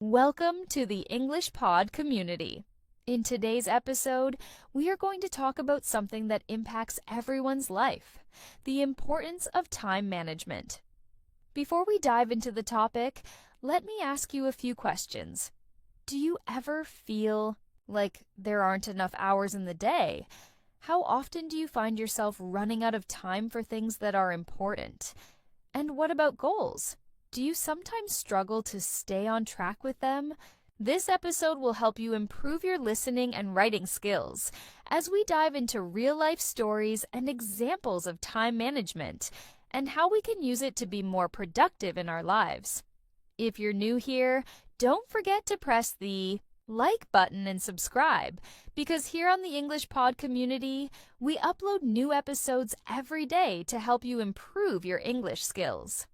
Welcome to the English Pod community. In today's episode, we are going to talk about something that impacts everyone's life, the importance of time management. Before we dive into the topic, let me ask you a few questions. Do you ever feel like there aren't enough hours in the day? How often do you find yourself running out of time for things that are important? And what about goals? Do you sometimes struggle to stay on track with them? This episode will help you improve your listening and writing skills as we dive into real-life stories and examples of time management and how we can use it to be more productive in our lives. If you're new here, don't forget to press the like button and subscribe, because here on the English Pod community, we upload new episodes every day to help you improve your English skills.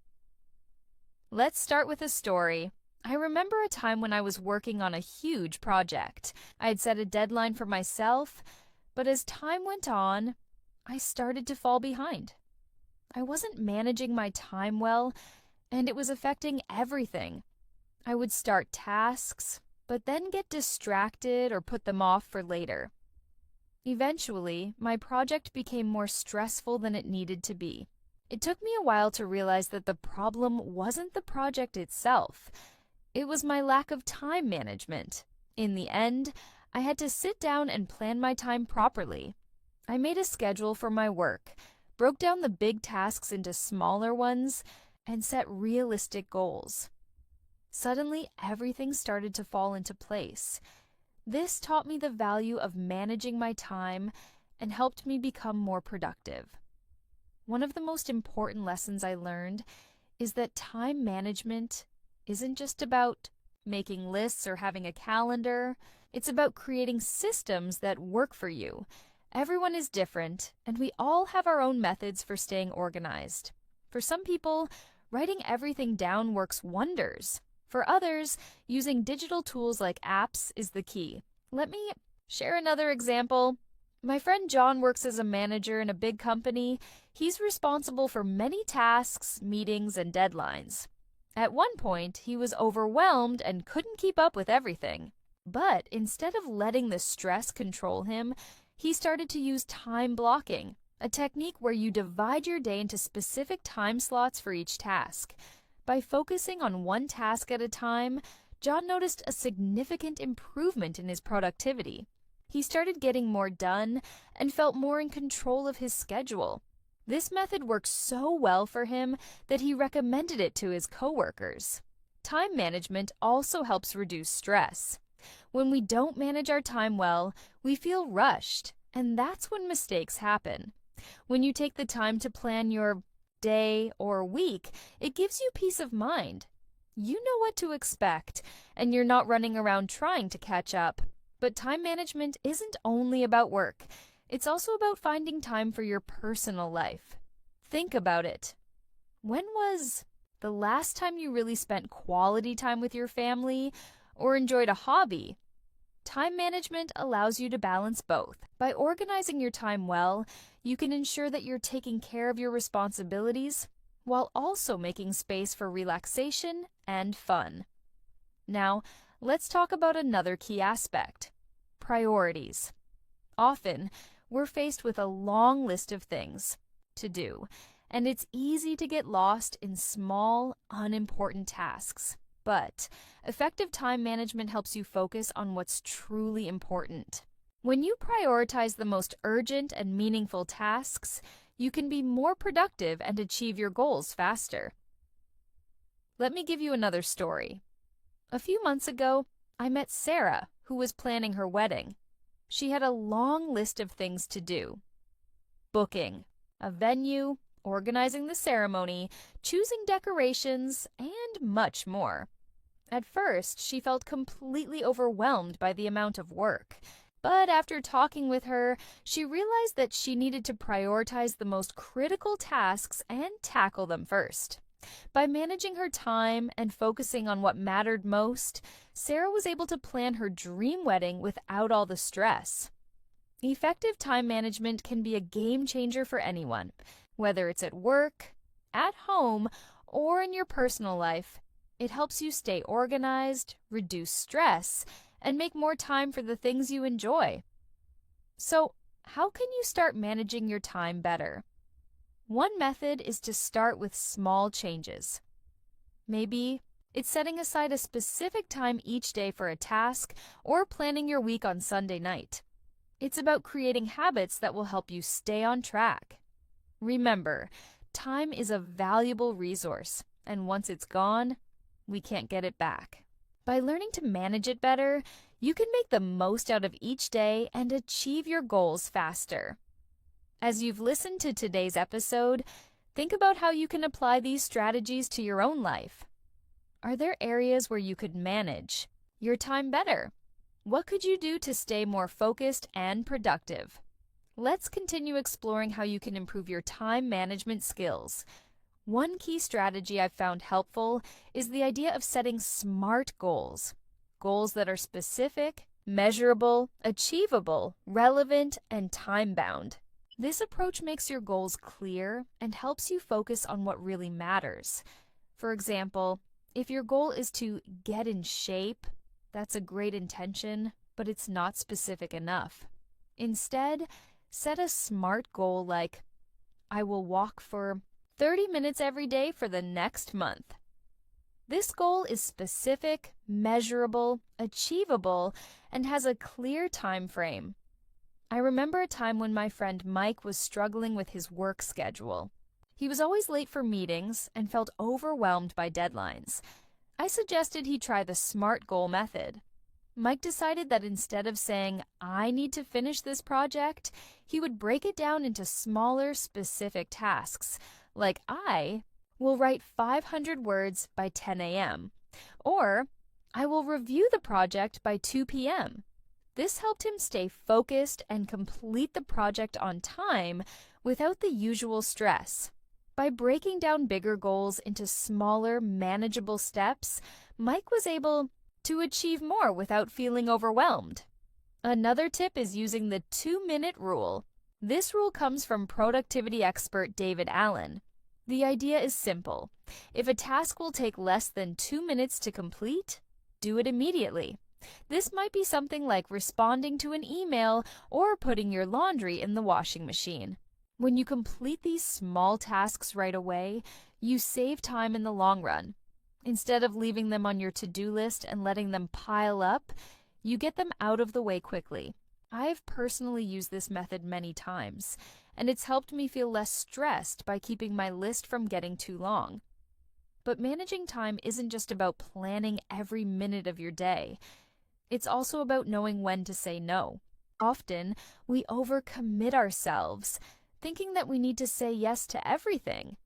Let's start with a story. I remember a time when I was working on a huge project. I had set a deadline for myself, but as time went on, I started to fall behind. I wasn't managing my time well, and it was affecting everything. I would start tasks, but then get distracted or put them off for later. Eventually, my project became more stressful than it needed to be. It took me a while to realize that the problem wasn't the project itself. It was my lack of time management. In the end, I had to sit down and plan my time properly. I made a schedule for my work, broke down the big tasks into smaller ones, and set realistic goals. Suddenly, everything started to fall into place. This taught me the value of managing my time and helped me become more productive. One of the most important lessons I learned is that time management isn't just about making lists or having a calendar. It's about creating systems that work for you. Everyone is different, and we all have our own methods for staying organized. For some people, writing everything down works wonders. For others, using digital tools like apps is the key. Let me share another example. My friend John works as a manager in a big company. He's responsible for many tasks, meetings, and deadlines. At one point, he was overwhelmed and couldn't keep up with everything. But instead of letting the stress control him, he started to use time blocking, a technique where you divide your day into specific time slots for each task. By focusing on one task at a time, John noticed a significant improvement in his productivity. He started getting more done and felt more in control of his schedule. This method worked so well for him that he recommended it to his coworkers. Time management also helps reduce stress. When we don't manage our time well, we feel rushed, and that's when mistakes happen. When you take the time to plan your day or week, it gives you peace of mind. You know what to expect, and you're not running around trying to catch up. But time management isn't only about work. It's also about finding time for your personal life. Think about it. When was the last time you really spent quality time with your family or enjoyed a hobby? Time management allows you to balance both. By organizing your time well, you can ensure that you're taking care of your responsibilities while also making space for relaxation and fun. Now, let's talk about another key aspect: priorities. Often, we're faced with a long list of things to do, and it's easy to get lost in small, unimportant tasks. But effective time management helps you focus on what's truly important. When you prioritize the most urgent and meaningful tasks, you can be more productive and achieve your goals faster. Let me give you another story. A few months ago, I met Sarah, who was planning her wedding. She had a long list of things to do: booking a venue, organizing the ceremony, choosing decorations, and much more. At first, she felt completely overwhelmed by the amount of work. But after talking with her, she realized that she needed to prioritize the most critical tasks and tackle them first. By managing her time and focusing on what mattered most, Sarah was able to plan her dream wedding without all the stress. Effective time management can be a game changer for anyone, whether it's at work, at home, or in your personal life. It helps you stay organized, reduce stress, and make more time for the things you enjoy. So, how can you start managing your time better? One method is to start with small changes. Maybe it's setting aside a specific time each day for a task or planning your week on Sunday night. It's about creating habits that will help you stay on track. Remember, time is a valuable resource, and once it's gone, we can't get it back. By learning to manage it better, you can make the most out of each day and achieve your goals faster. As you've listened to today's episode, think about how you can apply these strategies to your own life. Are there areas where you could manage your time better? What could you do to stay more focused and productive? Let's continue exploring how you can improve your time management skills. One key strategy I've found helpful is the idea of setting SMART goals. Goals that are specific, measurable, achievable, relevant, and time-bound. This approach makes your goals clear and helps you focus on what really matters. For example, if your goal is to get in shape, that's a great intention, but it's not specific enough. Instead, set a SMART goal like, I will walk for 30 minutes every day for the next month. This goal is specific, measurable, achievable, and has a clear time frame. I remember a time when my friend Mike was struggling with his work schedule. He was always late for meetings and felt overwhelmed by deadlines. I suggested he try the SMART goal method. Mike decided that instead of saying, I need to finish this project, he would break it down into smaller, specific tasks, like I will write 500 words by 10 a.m., or I will review the project by 2 p.m. This helped him stay focused and complete the project on time without the usual stress. By breaking down bigger goals into smaller, manageable steps, Mike was able to achieve more without feeling overwhelmed. Another tip is using the 2-minute rule. This rule comes from productivity expert David Allen. The idea is simple. If a task will take less than 2 minutes to complete, do it immediately. This might be something like responding to an email or putting your laundry in the washing machine. When you complete these small tasks right away, you save time in the long run. Instead of leaving them on your to-do list and letting them pile up, you get them out of the way quickly. I've personally used this method many times, and it's helped me feel less stressed by keeping my list from getting too long. But managing time isn't just about planning every minute of your day. It's also about knowing when to say no. Often, we overcommit ourselves, thinking that we need to say yes to everything.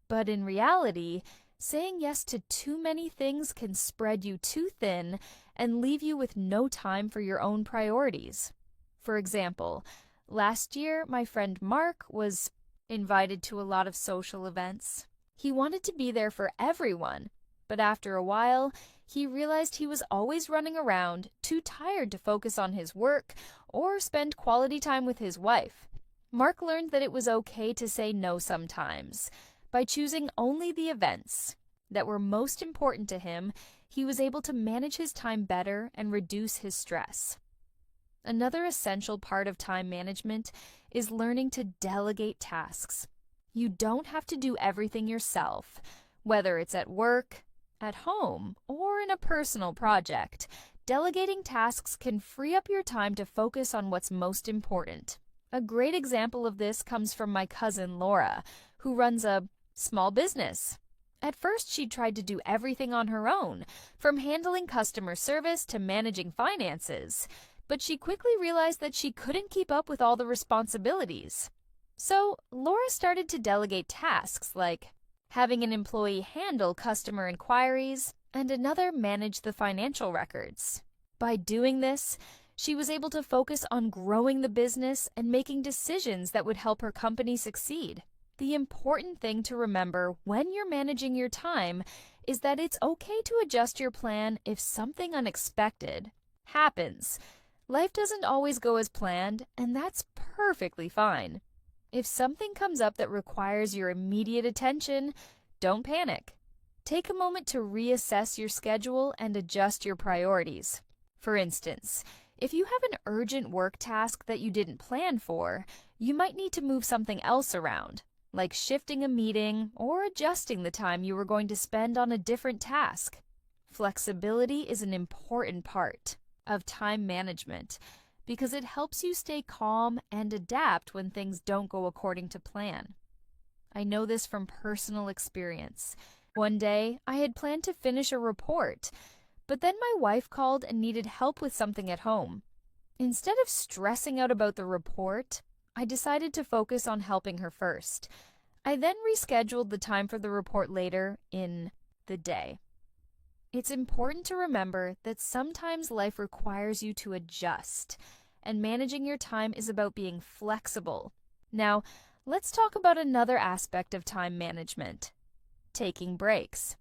But in reality, saying yes to too many things can spread you too thin and leave you with no time for your own priorities. For example, last year, my friend Mark was invited to a lot of social events. He wanted to be there for everyone, but after a while, he realized he was always running around, too tired to focus on his work or spend quality time with his wife. Mark learned that it was okay to say no sometimes. By choosing only the events that were most important to him, he was able to manage his time better and reduce his stress. Another essential part of time management is learning to delegate tasks. You don't have to do everything yourself, whether it's at work, at home, or in a personal project. Delegating tasks can free up your time to focus on what's most important. A great example of this comes from my cousin Laura, who runs a small business. At first, she tried to do everything on her own, from handling customer service to managing finances, but she quickly realized that she couldn't keep up with all the responsibilities. So, Laura started to delegate tasks like having an employee handle customer inquiries and another manage the financial records. By doing this, she was able to focus on growing the business and making decisions that would help her company succeed. The important thing to remember when you're managing your time is that it's okay to adjust your plan if something unexpected happens. Life doesn't always go as planned, and that's perfectly fine. If something comes up that requires your immediate attention, don't panic. Take a moment to reassess your schedule and adjust your priorities. For instance, if you have an urgent work task that you didn't plan for, you might need to move something else around, like shifting a meeting or adjusting the time you were going to spend on a different task. Flexibility is an important part of time management because it helps you stay calm and adapt when things don't go according to plan. I know this from personal experience. One day, I had planned to finish a report, but then my wife called and needed help with something at home. Instead of stressing out about the report, I decided to focus on helping her first. I then rescheduled the time for the report later in the day. It's important to remember that sometimes life requires you to adjust, and managing your time is about being flexible. Now, let's talk about another aspect of time management: taking breaks.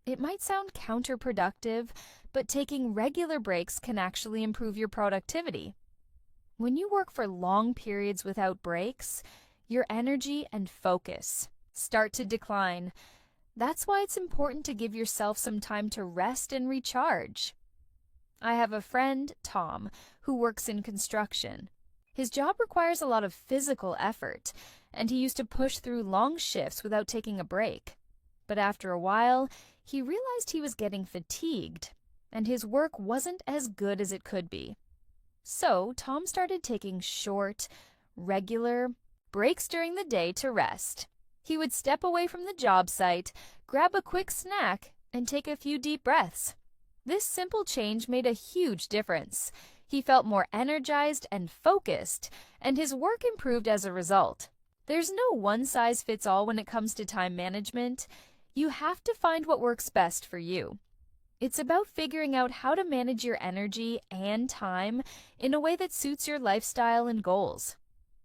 It might sound counterproductive, but taking regular breaks can actually improve your productivity. When you work for long periods without breaks, your energy and focus start to decline. That's why it's important to give yourself some time to rest and recharge. I have a friend, Tom, who works in construction. His job requires a lot of physical effort, and he used to push through long shifts without taking a break. But after a while, he realized he was getting fatigued, and his work wasn't as good as it could be. So Tom started taking short, regular breaks during the day to rest. He would step away from the job site, grab a quick snack, and take a few deep breaths. This simple change made a huge difference. He felt more energized and focused, and his work improved as a result. There's no one-size-fits-all when it comes to time management. You have to find what works best for you. It's about figuring out how to manage your energy and time in a way that suits your lifestyle and goals.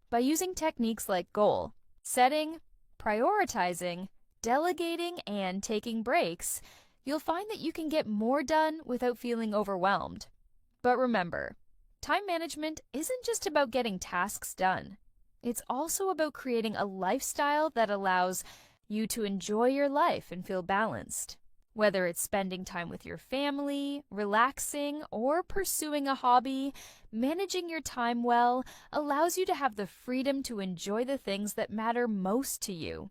By using techniques like goal setting, prioritizing, delegating, and taking breaks, you'll find that you can get more done without feeling overwhelmed. But remember, time management isn't just about getting tasks done. It's also about creating a lifestyle that allows you to enjoy your life and feel balanced. Whether it's spending time with your family, relaxing, or pursuing a hobby, managing your time well allows you to have the freedom to enjoy the things that matter most to you.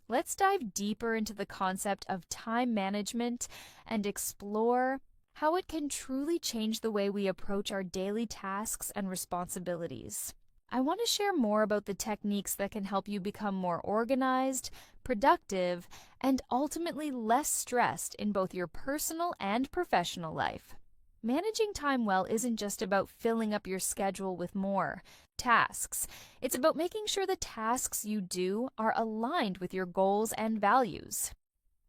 Let's dive deeper into the concept of time management and explore how it can truly change the way we approach our daily tasks and responsibilities. I want to share more about the techniques that can help you become more organized, productive, and ultimately less stressed in both your personal and professional life. Managing time well isn't just about filling up your schedule with more tasks. It's about making sure the tasks you do are aligned with your goals and values.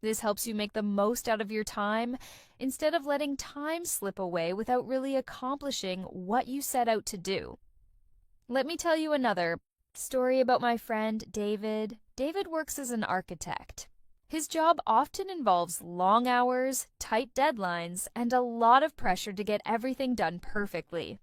This helps you make the most out of your time instead of letting time slip away without really accomplishing what you set out to do. Let me tell you another story about my friend David. David works as an architect. His job often involves long hours, tight deadlines, and a lot of pressure to get everything done perfectly.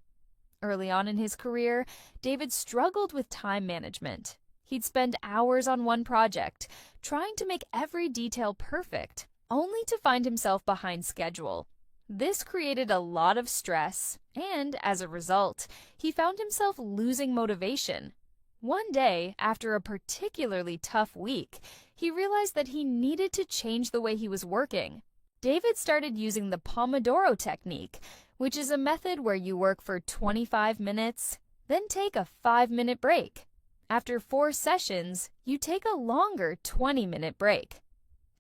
Early on in his career, David struggled with time management. He'd spend hours on one project, trying to make every detail perfect, only to find himself behind schedule. This created a lot of stress, and as a result, he found himself losing motivation. One day, after a particularly tough week, he realized that he needed to change the way he was working. David started using the Pomodoro technique, which is a method where you work for 25 minutes, then take a 5-minute break. After 4 sessions, you take a longer 20-minute break.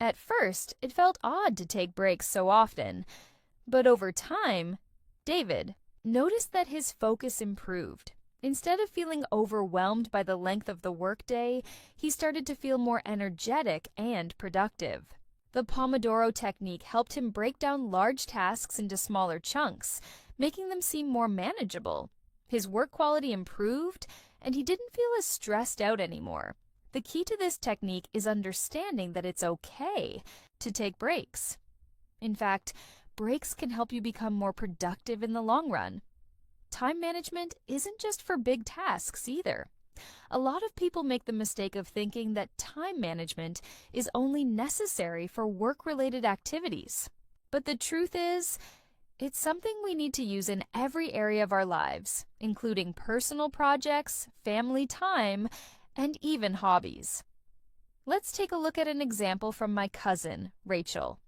At first, it felt odd to take breaks so often, but over time, David noticed that his focus improved. Instead of feeling overwhelmed by the length of the workday, he started to feel more energetic and productive. The Pomodoro technique helped him break down large tasks into smaller chunks, making them seem more manageable. His work quality improved, and he didn't feel as stressed out anymore. The key to this technique is understanding that it's okay to take breaks. In fact, breaks can help you become more productive in the long run. Time management isn't just for big tasks either. A lot of people make the mistake of thinking that time management is only necessary for work-related activities. But the truth is, it's something we need to use in every area of our lives, including personal projects, family time, and even hobbies. Let's take a look at an example from my cousin, Rachel.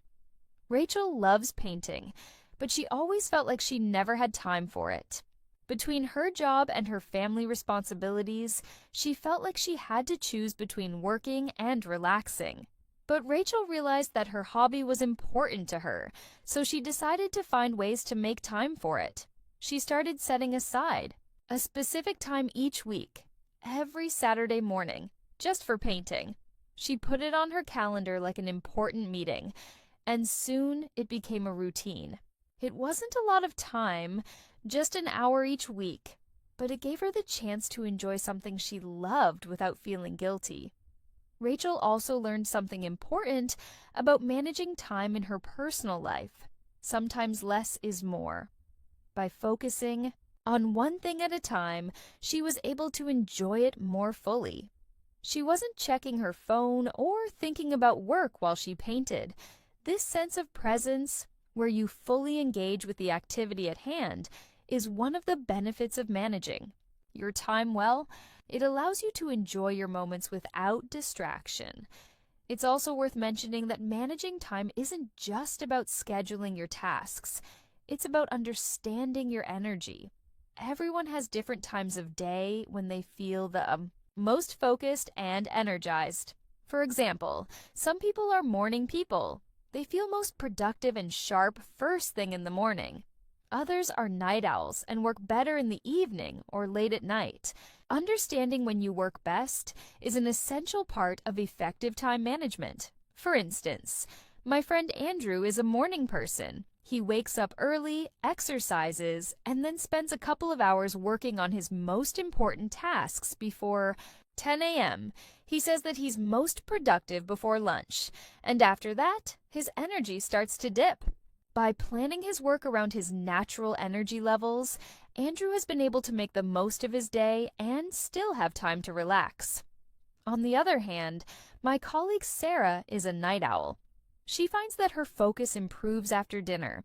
Rachel loves painting, but she always felt like she never had time for it. Between her job and her family responsibilities, she felt like she had to choose between working and relaxing. But Rachel realized that her hobby was important to her, so she decided to find ways to make time for it. She started setting aside a specific time each week, every Saturday morning, just for painting. She put it on her calendar like an important meeting, and soon it became a routine. It wasn't a lot of time, just an hour each week, but it gave her the chance to enjoy something she loved without feeling guilty. Rachel also learned something important about managing time in her personal life. Sometimes less is more. By focusing on one thing at a time, she was able to enjoy it more fully. She wasn't checking her phone or thinking about work while she painted. This sense of presence, where you fully engage with the activity at hand, is one of the benefits of managing your time well. It allows you to enjoy your moments without distraction. It's also worth mentioning that managing time isn't just about scheduling your tasks. It's about understanding your energy. Everyone has different times of day when they feel the most focused and energized. For example, some people are morning people. They feel most productive and sharp first thing in the morning. Others are night owls and work better in the evening or late at night. Understanding when you work best is an essential part of effective time management. For instance, my friend Andrew is a morning person. He wakes up early, exercises, and then spends a couple of hours working on his most important tasks before 10 a.m. He says that he's most productive before lunch, and after that, his energy starts to dip. By planning his work around his natural energy levels, Andrew has been able to make the most of his day and still have time to relax. On the other hand, my colleague Sarah is a night owl. She finds that her focus improves after dinner.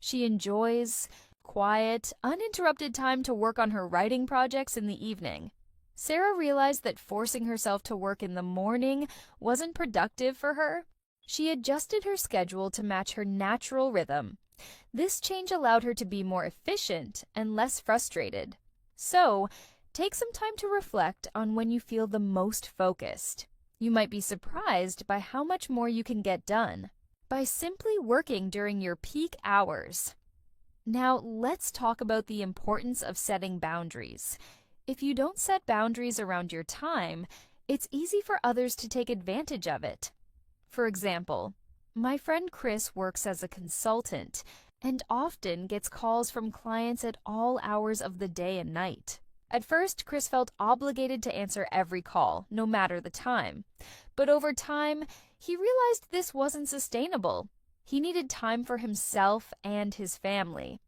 She enjoys quiet, uninterrupted time to work on her writing projects in the evening. Sarah realized that forcing herself to work in the morning wasn't productive for her. She adjusted her schedule to match her natural rhythm. This change allowed her to be more efficient and less frustrated. So, take some time to reflect on when you feel the most focused. You might be surprised by how much more you can get done by simply working during your peak hours. Now, let's talk about the importance of setting boundaries. If you don't set boundaries around your time, it's easy for others to take advantage of it. For example, my friend Chris works as a consultant and often gets calls from clients at all hours of the day and night. At first, Chris felt obligated to answer every call, no matter the time. But over time, he realized this wasn't sustainable. He needed time for himself and his family.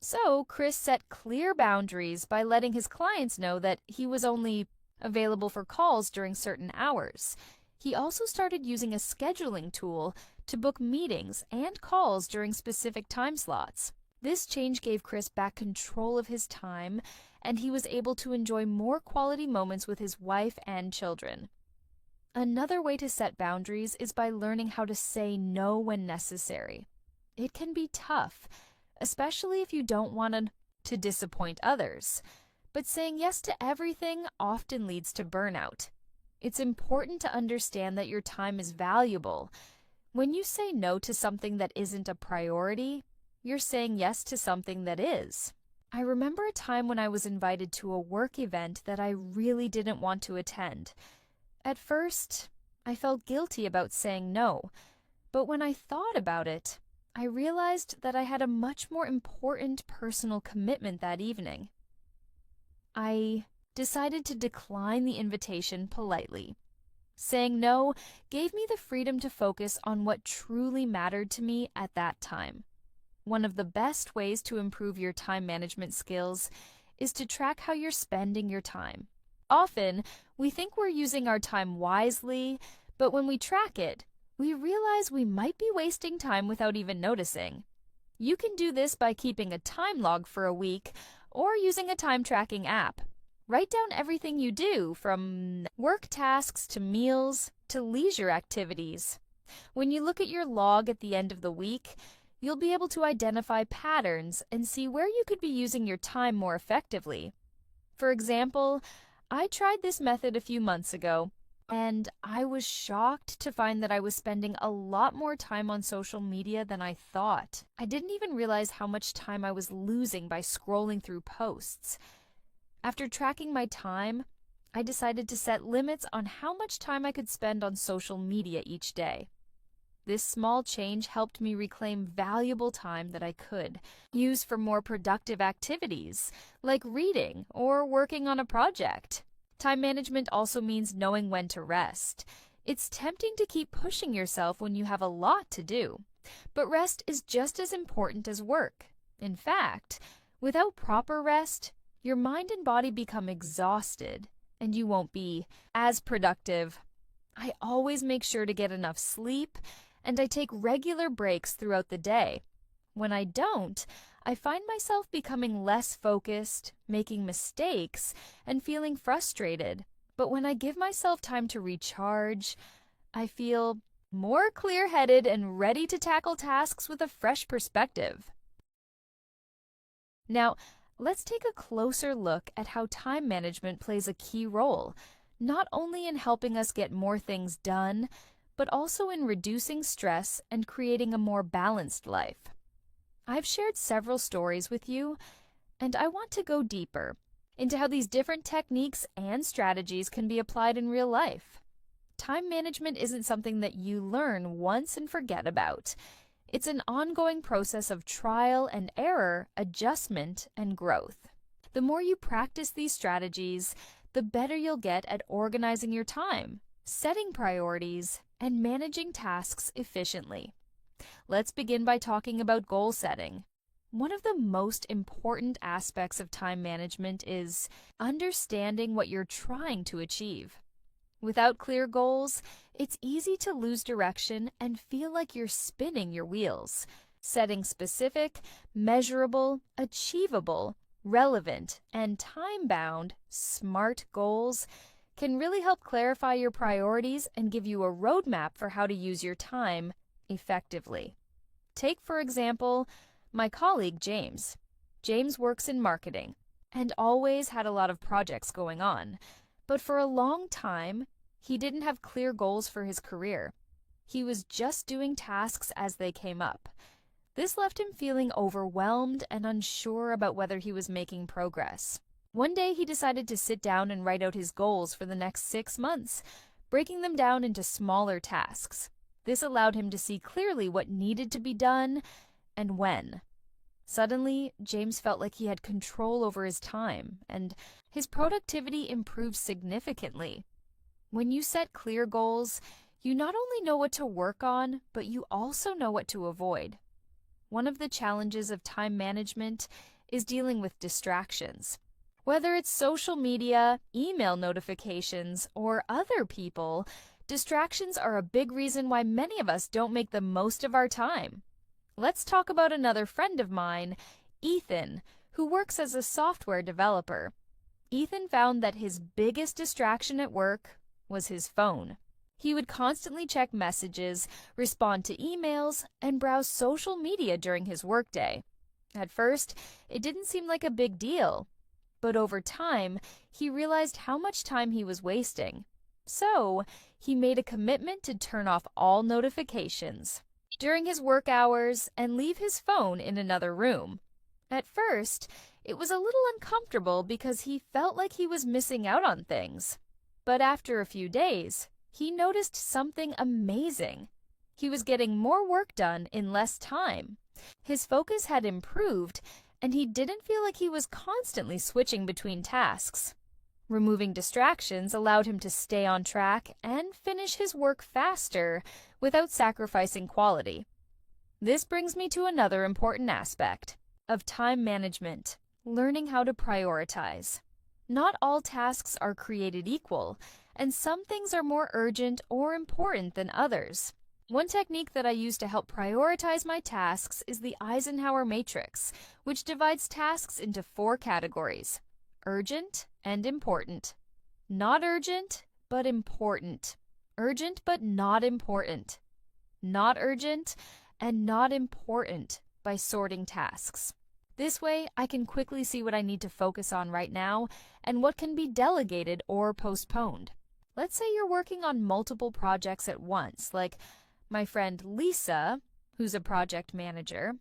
So, Chris set clear boundaries by letting his clients know that he was only available for calls during certain hours. He also started using a scheduling tool to book meetings and calls during specific time slots. This change gave Chris back control of his time, and he was able to enjoy more quality moments with his wife and children. Another way to set boundaries is by learning how to say no when necessary. It can be tough, especially if you don't want to disappoint others. But saying yes to everything often leads to burnout. It's important to understand that your time is valuable. When you say no to something that isn't a priority, you're saying yes to something that is. I remember a time when I was invited to a work event that I really didn't want to attend. At first, I felt guilty about saying no, but when I thought about it, I realized that I had a much more important personal commitment that evening. I decided to decline the invitation politely. Saying no gave me the freedom to focus on what truly mattered to me at that time. One of the best ways to improve your time management skills is to track how you're spending your time. Often, we think we're using our time wisely, but when we track it, we realize we might be wasting time without even noticing. You can do this by keeping a time log for a week or using a time tracking app. Write down everything you do, from work tasks to meals to leisure activities. When you look at your log at the end of the week, you'll be able to identify patterns and see where you could be using your time more effectively. For example, I tried this method a few months ago, and I was shocked to find that I was spending a lot more time on social media than I thought. I didn't even realize how much time I was losing by scrolling through posts. After tracking my time, I decided to set limits on how much time I could spend on social media each day. This small change helped me reclaim valuable time that I could use for more productive activities, like reading or working on a project. Time management also means knowing when to rest. It's tempting to keep pushing yourself when you have a lot to do, but rest is just as important as work. In fact, without proper rest, your mind and body become exhausted, and you won't be as productive. I always make sure to get enough sleep, and I take regular breaks throughout the day. When I don't, I find myself becoming less focused, making mistakes, and feeling frustrated. But when I give myself time to recharge, I feel more clear-headed and ready to tackle tasks with a fresh perspective. Now, let's take a closer look at how time management plays a key role, not only in helping us get more things done, but also in reducing stress and creating a more balanced life. I've shared several stories with you, and I want to go deeper into how these different techniques and strategies can be applied in real life. Time management isn't something that you learn once and forget about. It's an ongoing process of trial and error, adjustment, and growth. The more you practice these strategies, the better you'll get at organizing your time, setting priorities, and managing tasks efficiently. Let's begin by talking about goal setting. One of the most important aspects of time management is understanding what you're trying to achieve. Without clear goals, it's easy to lose direction and feel like you're spinning your wheels. Setting specific, measurable, achievable, relevant, and time-bound, SMART goals can really help clarify your priorities and give you a roadmap for how to use your time effectively. Take, for example, my colleague James. James works in marketing and always had a lot of projects going on, but for a long time, he didn't have clear goals for his career. He was just doing tasks as they came up. This left him feeling overwhelmed and unsure about whether he was making progress. One day, he decided to sit down and write out his goals for the next 6 months, breaking them down into smaller tasks. This allowed him to see clearly what needed to be done and when. Suddenly, James felt like he had control over his time, and his productivity improved significantly. When you set clear goals, you not only know what to work on, but you also know what to avoid. One of the challenges of time management is dealing with distractions. Whether it's social media, email notifications, or other people, distractions are a big reason why many of us don't make the most of our time. Let's talk about another friend of mine, Ethan, who works as a software developer. Ethan found that his biggest distraction at work was his phone. He would constantly check messages, respond to emails, and browse social media during his workday. At first, it didn't seem like a big deal, but over time, he realized how much time he was wasting. So, he made a commitment to turn off all notifications during his work hours and leave his phone in another room. At first, it was a little uncomfortable because he felt like he was missing out on things. But after a few days, he noticed something amazing. He was getting more work done in less time. His focus had improved, and he didn't feel like he was constantly switching between tasks. Removing distractions allowed him to stay on track and finish his work faster without sacrificing quality. This brings me to another important aspect of time management: learning how to prioritize. Not all tasks are created equal, and some things are more urgent or important than others. One technique that I use to help prioritize my tasks is the Eisenhower matrix, which divides tasks into 4 categories: urgent and important, not urgent but important, urgent but not important, not urgent, and not important, by sorting tasks. This way, I can quickly see what I need to focus on right now and what can be delegated or postponed. Let's say you're working on multiple projects at once, like my friend Lisa, who's a project manager.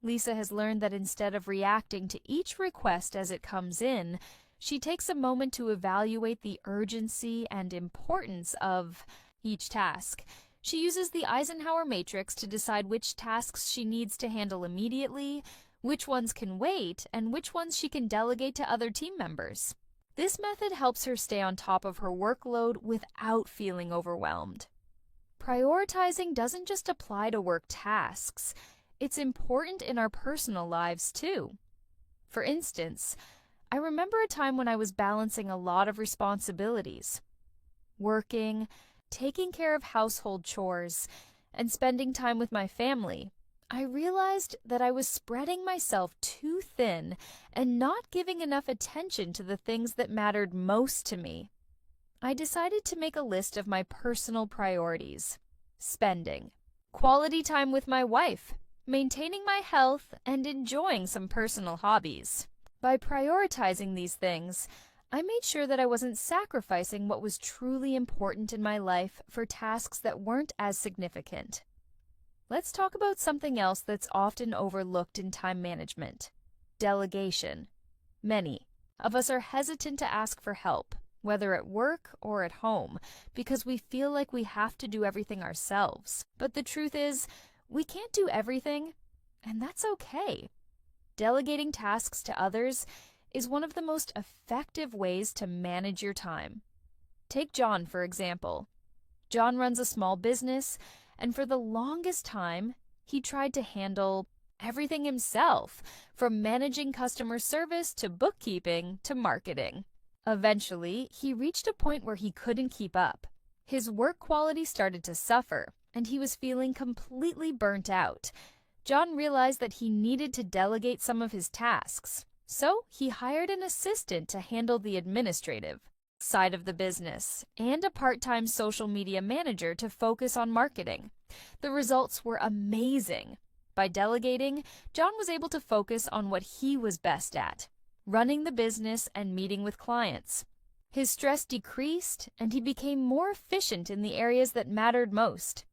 Lisa has learned that instead of reacting to each request as it comes in, she takes a moment to evaluate the urgency and importance of each task. She uses the Eisenhower matrix to decide which tasks she needs to handle immediately, which ones can wait, and which ones she can delegate to other team members. This method helps her stay on top of her workload without feeling overwhelmed. Prioritizing doesn't just apply to work tasks. It's important in our personal lives too. For instance, I remember a time when I was balancing a lot of responsibilities. Working, taking care of household chores, and spending time with my family. I realized that I was spreading myself too thin and not giving enough attention to the things that mattered most to me. I decided to make a list of my personal priorities: spending, quality time with my wife, maintaining my health, and enjoying some personal hobbies. By prioritizing these things, I made sure that I wasn't sacrificing what was truly important in my life for tasks that weren't as significant. Let's talk about something else that's often overlooked in time management: delegation. Many of us are hesitant to ask for help, whether at work or at home, because we feel like we have to do everything ourselves. But the truth is, we can't do everything, and that's okay. Delegating tasks to others is one of the most effective ways to manage your time. Take John, for example. John runs a small business, and for the longest time, he tried to handle everything himself, from managing customer service to bookkeeping to marketing. Eventually, he reached a point where he couldn't keep up. His work quality started to suffer, and he was feeling completely burnt out. John realized that he needed to delegate some of his tasks, so he hired an assistant to handle the administrative side of the business and a part-time social media manager to focus on marketing. The results were amazing. By delegating, John was able to focus on what he was best at: running the business and meeting with clients. His stress decreased, and he became more efficient in the areas that mattered most.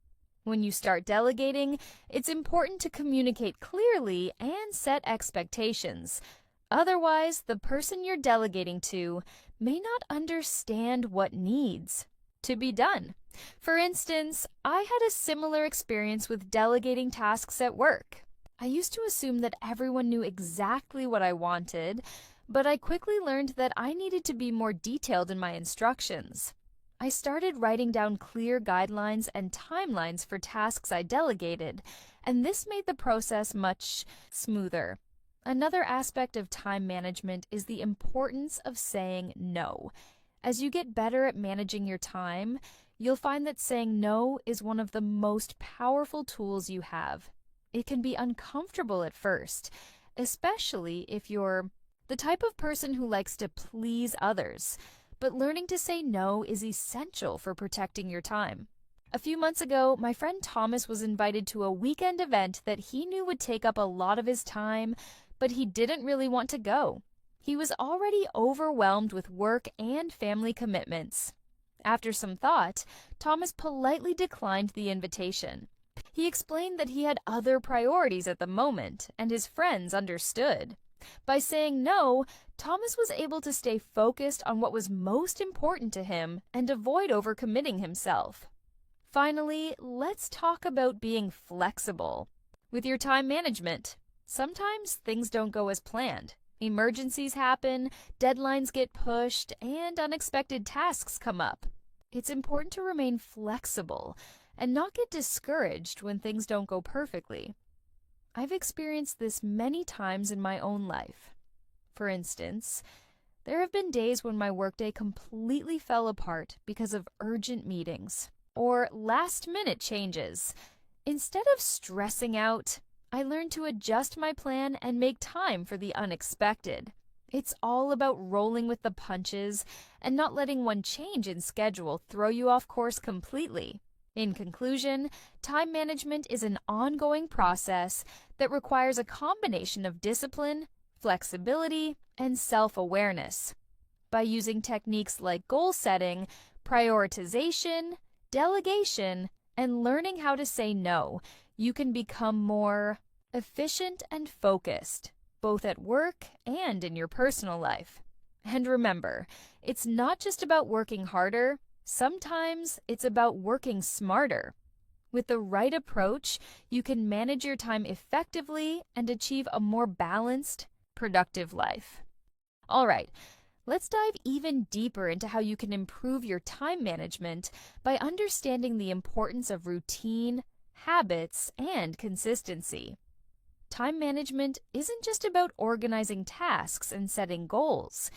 When you start delegating, it's important to communicate clearly and set expectations. Otherwise, the person you're delegating to may not understand what needs to be done. For instance, I had a similar experience with delegating tasks at work. I used to assume that everyone knew exactly what I wanted, but I quickly learned that I needed to be more detailed in my instructions. I started writing down clear guidelines and timelines for tasks I delegated, and this made the process much smoother. Another aspect of time management is the importance of saying no. As you get better at managing your time, you'll find that saying no is one of the most powerful tools you have. It can be uncomfortable at first, especially if you're the type of person who likes to please others, but learning to say no is essential for protecting your time. A few months ago, my friend Thomas was invited to a weekend event that he knew would take up a lot of his time, but he didn't really want to go. He was already overwhelmed with work and family commitments. After some thought, Thomas politely declined the invitation. He explained that he had other priorities at the moment, and his friends understood. By saying no, Thomas was able to stay focused on what was most important to him and avoid overcommitting himself. Finally, let's talk about being flexible with your time management. Sometimes things don't go as planned. Emergencies happen, deadlines get pushed, and unexpected tasks come up. It's important to remain flexible and not get discouraged when things don't go perfectly. I've experienced this many times in my own life. For instance, There have been days when my workday completely fell apart because of urgent meetings or last-minute changes. Instead of stressing out, I learned to adjust my plan and make time for the unexpected. It's all about rolling with the punches and not letting one change in schedule throw you off course completely. In conclusion, time management is an ongoing process that requires a combination of discipline, flexibility, and self-awareness. By using techniques like goal setting, prioritization, delegation, and learning how to say no, you can become more efficient and focused, both at work and in your personal life. And remember, it's not just about working harder. Sometimes it's about working smarter. With the right approach, you can manage your time effectively and achieve a more balanced, productive life. All right, let's dive even deeper into how you can improve your time management by understanding the importance of routine, habits, and consistency. Time management isn't just about organizing tasks and setting goals.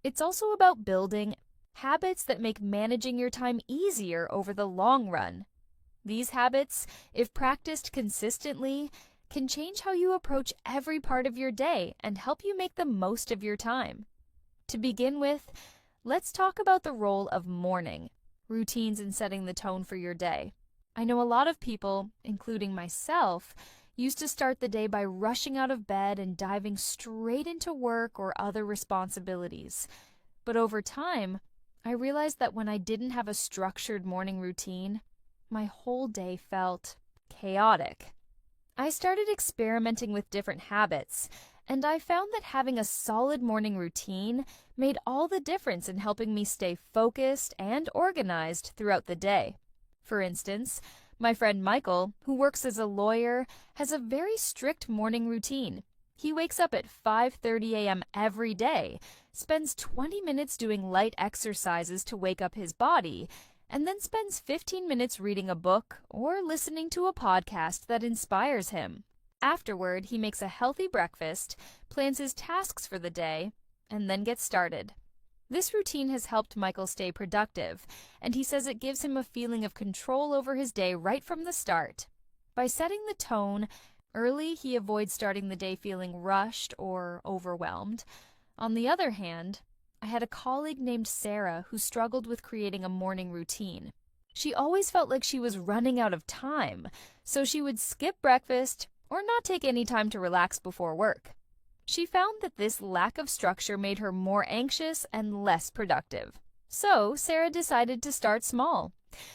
It's also about building habits that make managing your time easier over the long run. These habits, if practiced consistently, can change how you approach every part of your day and help you make the most of your time. To begin with, let's talk about the role of morning routines in setting the tone for your day. I know a lot of people, including myself, used to start the day by rushing out of bed and diving straight into work or other responsibilities. But over time, I realized that when I didn't have a structured morning routine, my whole day felt chaotic. I started experimenting with different habits, and I found that having a solid morning routine made all the difference in helping me stay focused and organized throughout the day. For instance, my friend Michael, who works as a lawyer, has a very strict morning routine. He wakes up at 5:30 a.m. every day, spends 20 minutes doing light exercises to wake up his body, and then spends 15 minutes reading a book or listening to a podcast that inspires him. Afterward, he makes a healthy breakfast, plans his tasks for the day, and then gets started. This routine has helped Michael stay productive, and he says it gives him a feeling of control over his day right from the start. By setting the tone early, he avoids starting the day feeling rushed or overwhelmed. On the other hand, I had a colleague named Sarah who struggled with creating a morning routine. She always felt like she was running out of time, so she would skip breakfast or not take any time to relax before work. She found that this lack of structure made her more anxious and less productive. So Sarah decided to start small.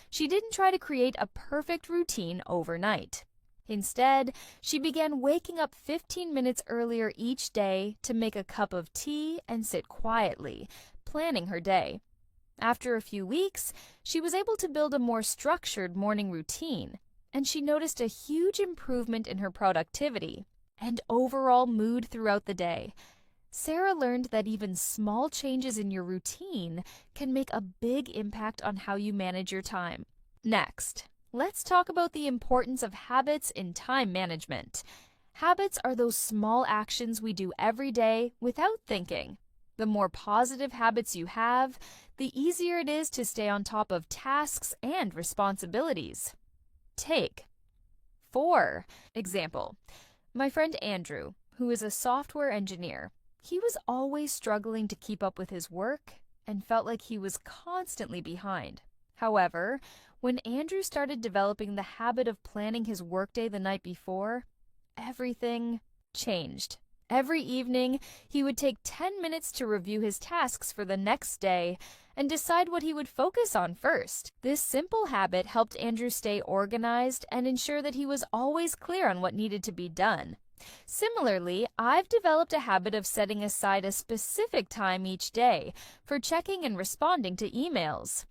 She didn't try to create a perfect routine overnight. Instead, she began waking up 15 minutes earlier each day to make a cup of tea and sit quietly, planning her day. After a few weeks, she was able to build a more structured morning routine, and she noticed a huge improvement in her productivity and overall mood throughout the day. Sarah learned that even small changes in your routine can make a big impact on how you manage your time. Next, let's talk about the importance of habits in time management. Habits are those small actions we do every day without thinking. The more positive habits you have, the easier it is to stay on top of tasks and responsibilities. Take, for example, my friend Andrew, who is a software engineer. He was always struggling to keep up with his work and felt like he was constantly behind. However, when Andrew started developing the habit of planning his workday the night before, everything changed. Every evening, he would take 10 minutes to review his tasks for the next day and decide what he would focus on first. This simple habit helped Andrew stay organized and ensure that he was always clear on what needed to be done. Similarly, I've developed a habit of setting aside a specific time each day for checking and responding to emails.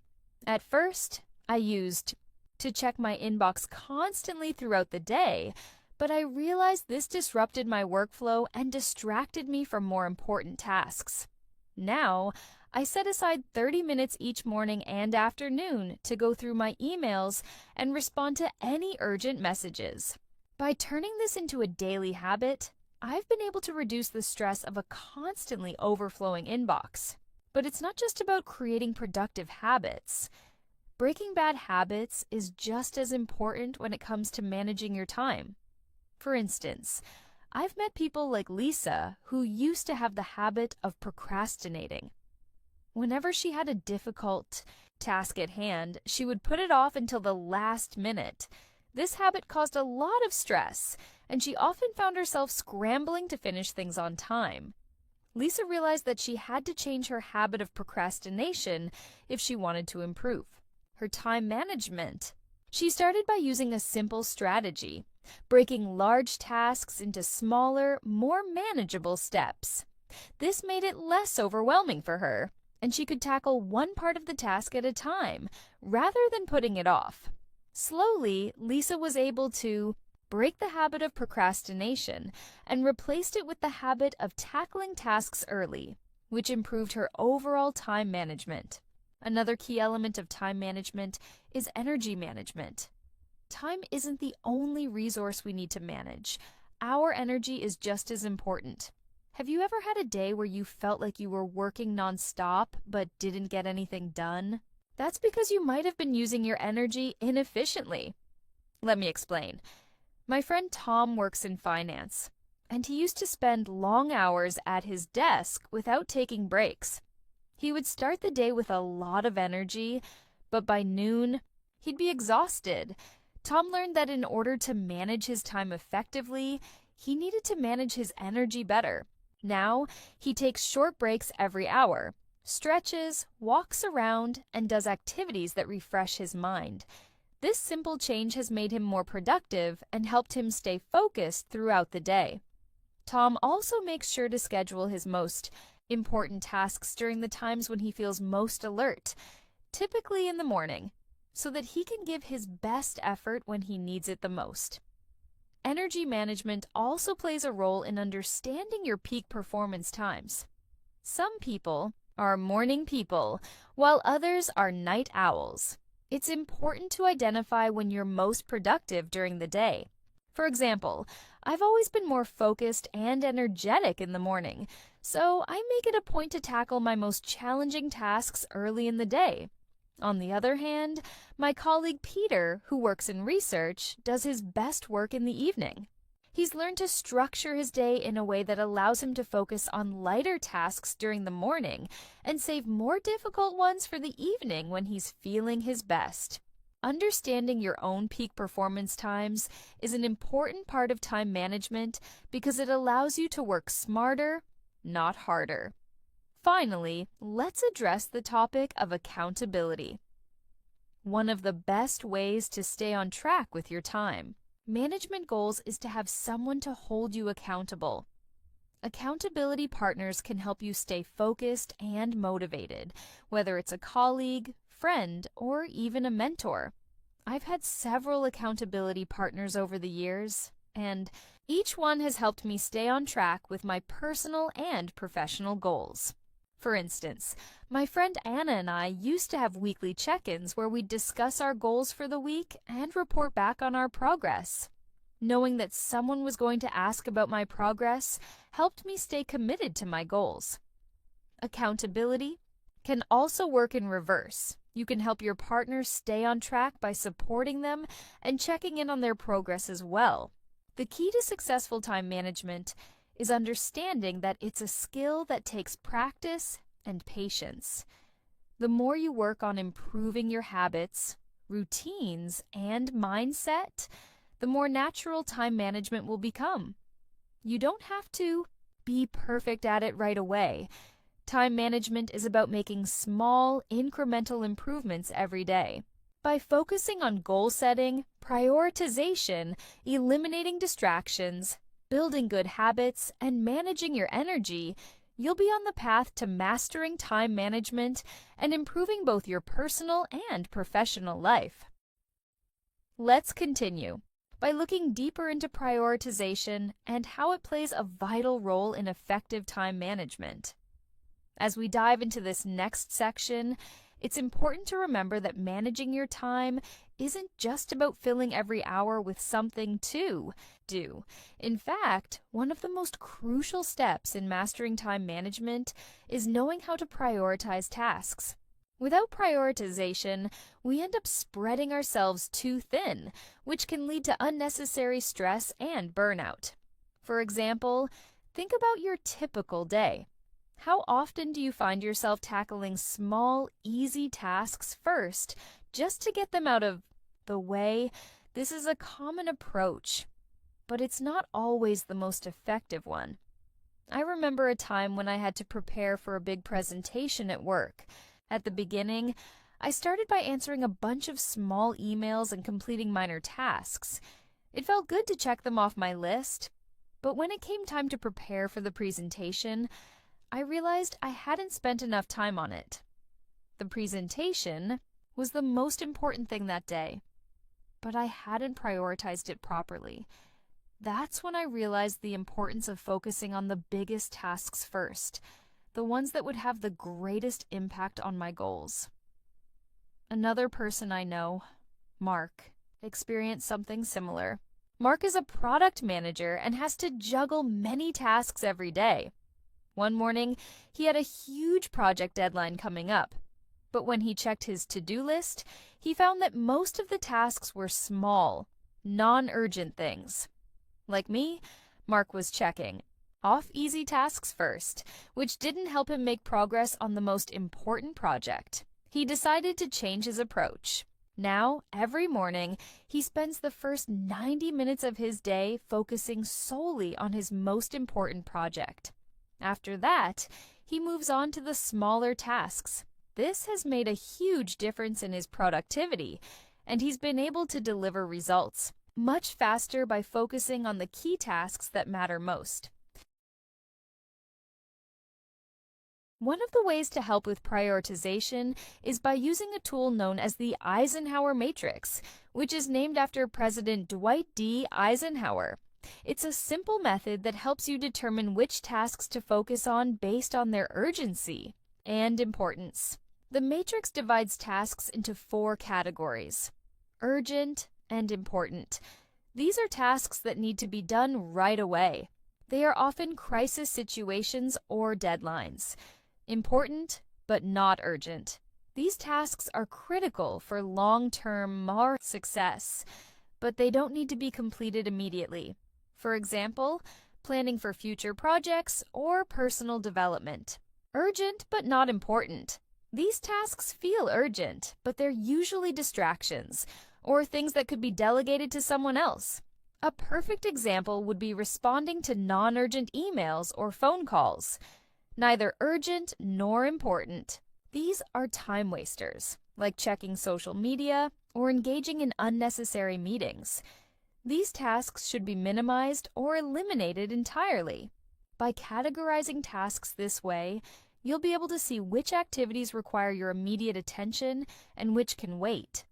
At first, I used to check my inbox constantly throughout the day, but I realized this disrupted my workflow and distracted me from more important tasks. Now, I set aside 30 minutes each morning and afternoon to go through my emails and respond to any urgent messages. By turning this into a daily habit, I've been able to reduce the stress of a constantly overflowing inbox. But it's not just about creating productive habits. Breaking bad habits is just as important when it comes to managing your time. For instance, I've met people like Lisa who used to have the habit of procrastinating. Whenever she had a difficult task at hand, she would put it off until the last minute. This habit caused a lot of stress, and she often found herself scrambling to finish things on time. Lisa realized that she had to change her habit of procrastination if she wanted to improve her time management. She started by using a simple strategy, breaking large tasks into smaller, more manageable steps. This made it less overwhelming for her, and she could tackle one part of the task at a time, rather than putting it off. Slowly, Lisa was able to break the habit of procrastination and replaced it with the habit of tackling tasks early, which improved her overall time management. Another key element of time management is energy management. Time isn't the only resource we need to manage. Our energy is just as important. Have you ever had a day where you felt like you were working nonstop but didn't get anything done? That's because you might have been using your energy inefficiently. Let me explain. My friend Tom works in finance, and he used to spend long hours at his desk without taking breaks. He would start the day with a lot of energy, but by noon, he'd be exhausted. Tom learned that in order to manage his time effectively, he needed to manage his energy better. Now, he takes short breaks every hour, stretches, walks around, and does activities that refresh his mind. This simple change has made him more productive and helped him stay focused throughout the day. Tom also makes sure to schedule his most important tasks during the times when he feels most alert, typically in the morning, so that he can give his best effort when he needs it the most. Energy management also plays a role in understanding your peak performance times. Some people are morning people, while others are night owls. It's important to identify when you're most productive during the day. For example, I've always been more focused and energetic in the morning, so I make it a point to tackle my most challenging tasks early in the day. On the other hand, my colleague Peter, who works in research, does his best work in the evening. He's learned to structure his day in a way that allows him to focus on lighter tasks during the morning and save more difficult ones for the evening when he's feeling his best. Understanding your own peak performance times is an important part of time management because it allows you to work smarter, not harder. Finally, let's address the topic of accountability. One of the best ways to stay on track with your time management goals is to have someone to hold you accountable. Accountability partners can help you stay focused and motivated, whether it's a colleague, friend, or even a mentor. I've had several accountability partners over the years, and each one has helped me stay on track with my personal and professional goals. For instance, my friend Anna and I used to have weekly check-ins where we'd discuss our goals for the week and report back on our progress. Knowing that someone was going to ask about my progress helped me stay committed to my goals. Accountability can also work in reverse. You can help your partner stay on track by supporting them and checking in on their progress as well. The key to successful time management is understanding that it's a skill that takes practice and patience. The more you work on improving your habits, routines, and mindset, the more natural time management will become. You don't have to be perfect at it right away. Time management is about making small, incremental improvements every day. By focusing on goal setting, prioritization, eliminating distractions, building good habits, and managing your energy, you'll be on the path to mastering time management and improving both your personal and professional life. Let's continue by looking deeper into prioritization and how it plays a vital role in effective time management. As we dive into this next section, It's important to remember that managing your time isn't just about filling every hour with something to do. In fact, one of the most crucial steps in mastering time management is knowing how to prioritize tasks. Without prioritization, we end up spreading ourselves too thin, which can lead to unnecessary stress and burnout. For example, think about your typical day. How often do you find yourself tackling small, easy tasks first, just to get them out of the way? This is a common approach, but it's not always the most effective one. I remember a time when I had to prepare for a big presentation at work. At the beginning, I started by answering a bunch of small emails and completing minor tasks. It felt good to check them off my list, but when it came time to prepare for the presentation, I realized I hadn't spent enough time on it. The presentation was the most important thing that day, but I hadn't prioritized it properly. That's when I realized the importance of focusing on the biggest tasks first, the ones that would have the greatest impact on my goals. Another person I know, Mark, experienced something similar. Mark is a product manager and has to juggle many tasks every day. One morning, he had a huge project deadline coming up, but when he checked his to-do list, he found that most of the tasks were small, non-urgent things. Like me, Mark was checking off easy tasks first, which didn't help him make progress on the most important project. He decided to change his approach. Now, every morning, he spends the first 90 minutes of his day focusing solely on his most important project. After that, he moves on to the smaller tasks. This has made a huge difference in his productivity, and he's been able to deliver results much faster by focusing on the key tasks that matter most. One of the ways to help with prioritization is by using a tool known as the Eisenhower Matrix, which is named after President Dwight D. Eisenhower. It's a simple method that helps you determine which tasks to focus on based on their urgency and importance. The matrix divides tasks into 4 categories: urgent and important. These are tasks that need to be done right away. They are often crisis situations or deadlines. Important, but not urgent. These tasks are critical for long-term success, but they don't need to be completed immediately. For example, planning for future projects or personal development. Urgent, but not important. These tasks feel urgent, but they're usually distractions or things that could be delegated to someone else. A perfect example would be responding to non-urgent emails or phone calls. Neither urgent nor important. These are time wasters, like checking social media or engaging in unnecessary meetings. These tasks should be minimized or eliminated entirely. By categorizing tasks this way, you'll be able to see which activities require your immediate attention and which can wait.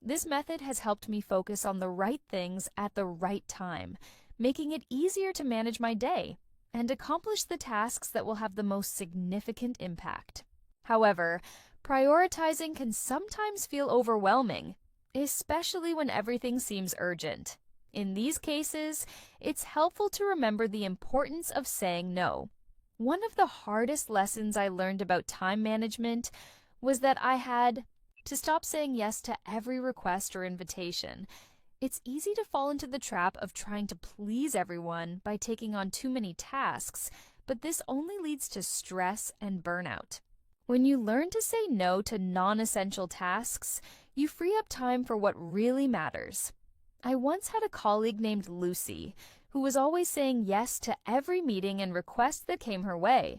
This method has helped me focus on the right things at the right time, making it easier to manage my day and accomplish the tasks that will have the most significant impact. However, prioritizing can sometimes feel overwhelming, especially when everything seems urgent. In these cases, it's helpful to remember the importance of saying no. One of the hardest lessons I learned about time management was that I had to stop saying yes to every request or invitation. It's easy to fall into the trap of trying to please everyone by taking on too many tasks, but this only leads to stress and burnout. When you learn to say no to non-essential tasks, you free up time for what really matters. I once had a colleague named Lucy, who was always saying yes to every meeting and request that came her way.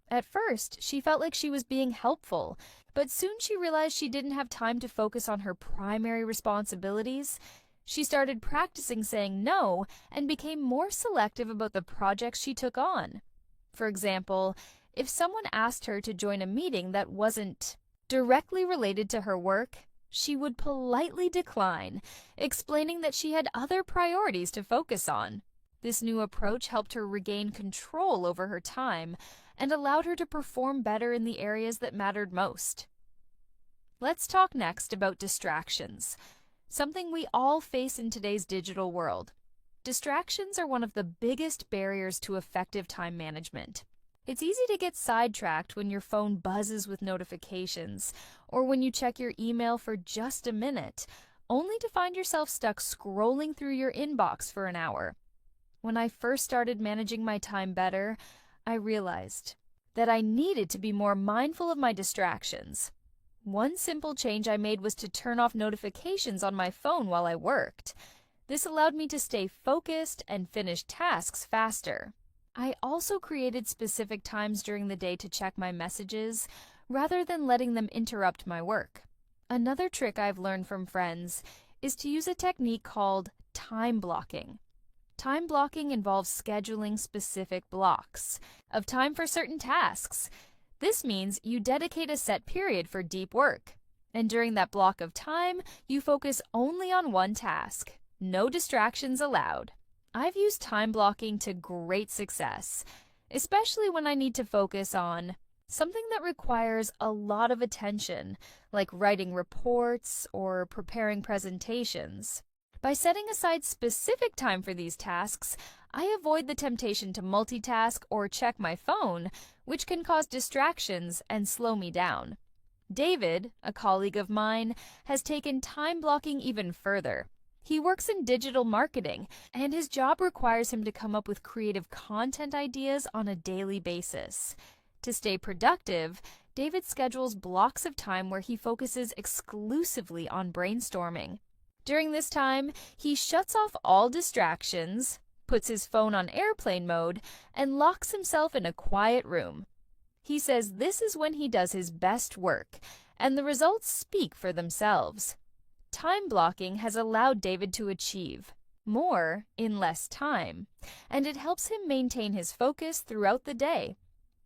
At first, she felt like she was being helpful, but soon she realized she didn't have time to focus on her primary responsibilities. She started practicing saying no and became more selective about the projects she took on. For example, if someone asked her to join a meeting that wasn't directly related to her work, she would politely decline, explaining that she had other priorities to focus on. This new approach helped her regain control over her time and allowed her to perform better in the areas that mattered most. Let's talk next about distractions, something we all face in today's digital world. Distractions are one of the biggest barriers to effective time management. It's easy to get sidetracked when your phone buzzes with notifications, or when you check your email for just a minute, only to find yourself stuck scrolling through your inbox for an hour. When I first started managing my time better, I realized that I needed to be more mindful of my distractions. One simple change I made was to turn off notifications on my phone while I worked. This allowed me to stay focused and finish tasks faster. I also created specific times during the day to check my messages, rather than letting them interrupt my work. Another trick I've learned from friends is to use a technique called time blocking. Time blocking involves scheduling specific blocks of time for certain tasks. This means you dedicate a set period for deep work, and during that block of time, you focus only on one task. No distractions allowed. I've used time blocking to great success, especially when I need to focus on something that requires a lot of attention, like writing reports or preparing presentations. By setting aside specific time for these tasks, I avoid the temptation to multitask or check my phone, which can cause distractions and slow me down. David, a colleague of mine, has taken time blocking even further. He works in digital marketing, and his job requires him to come up with creative content ideas on a daily basis. To stay productive, David schedules blocks of time where he focuses exclusively on brainstorming. During this time, he shuts off all distractions, puts his phone on airplane mode, and locks himself in a quiet room. He says this is when he does his best work, and the results speak for themselves. Time blocking has allowed David to achieve more in less time, and it helps him maintain his focus throughout the day.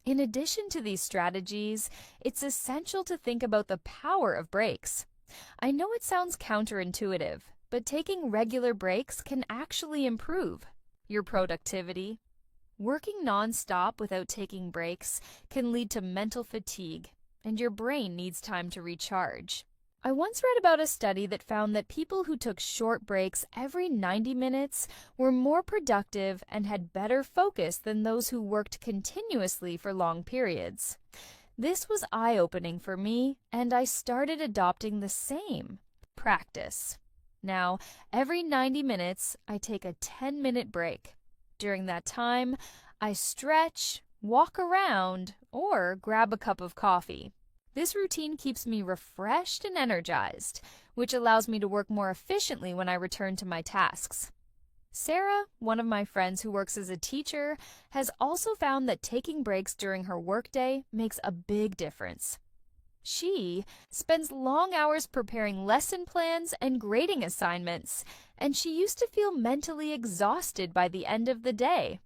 In addition to these strategies, it's essential to think about the power of breaks. I know it sounds counterintuitive, but taking regular breaks can actually improve your productivity. Working non-stop without taking breaks can lead to mental fatigue, and your brain needs time to recharge. I once read about a study that found that people who took short breaks every 90 minutes were more productive and had better focus than those who worked continuously for long periods. This was eye-opening for me, and I started adopting the same practice. Now, every 90 minutes, I take a 10-minute break. During that time, I stretch, walk around, or grab a cup of coffee. This routine keeps me refreshed and energized, which allows me to work more efficiently when I return to my tasks. Sarah, one of my friends who works as a teacher, has also found that taking breaks during her workday makes a big difference. She spends long hours preparing lesson plans and grading assignments, and she used to feel mentally exhausted by the end of the day.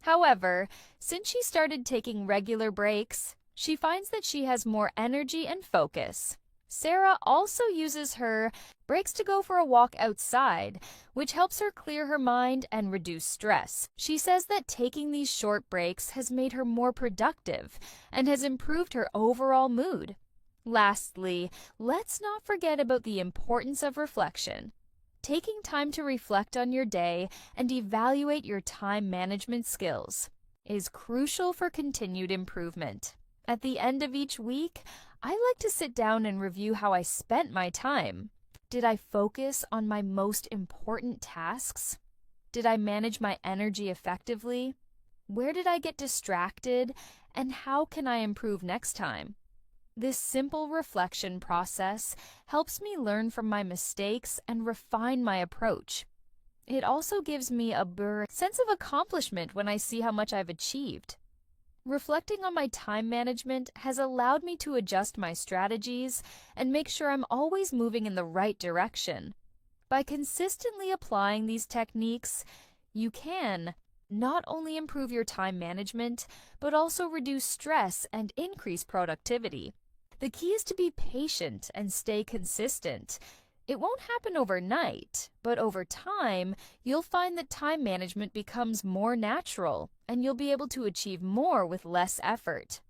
However, since she started taking regular breaks, she finds that she has more energy and focus. Sarah also uses her breaks to go for a walk outside, which helps her clear her mind and reduce stress. She says that taking these short breaks has made her more productive and has improved her overall mood. Lastly, let's not forget about the importance of reflection. Taking time to reflect on your day and evaluate your time management skills is crucial for continued improvement. At the end of each week, I like to sit down and review how I spent my time. Did I focus on my most important tasks? Did I manage my energy effectively? Where did I get distracted? And how can I improve next time? This simple reflection process helps me learn from my mistakes and refine my approach. It also gives me a sense of accomplishment when I see how much I've achieved. Reflecting on my time management has allowed me to adjust my strategies and make sure I'm always moving in the right direction. By consistently applying these techniques, you can not only improve your time management, but also reduce stress and increase productivity. The key is to be patient and stay consistent. It won't happen overnight, but over time, you'll find that time management becomes more natural, and you'll be able to achieve more with less effort.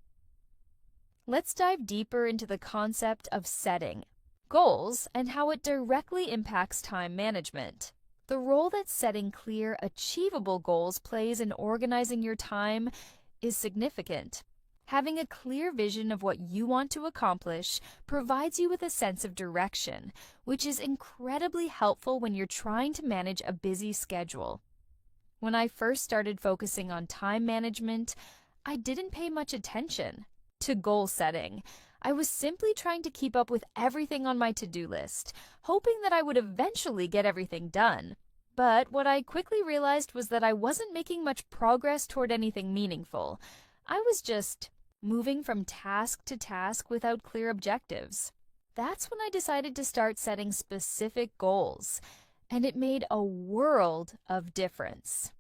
Let's dive deeper into the concept of setting goals and how it directly impacts time management. The role that setting clear, achievable goals plays in organizing your time is significant. Having a clear vision of what you want to accomplish provides you with a sense of direction, which is incredibly helpful when you're trying to manage a busy schedule. When I first started focusing on time management, I didn't pay much attention to goal setting. I was simply trying to keep up with everything on my to-do list, hoping that I would eventually get everything done. But what I quickly realized was that I wasn't making much progress toward anything meaningful. I was just moving from task to task without clear objectives. That's when I decided to start setting specific goals, and it made a world of difference.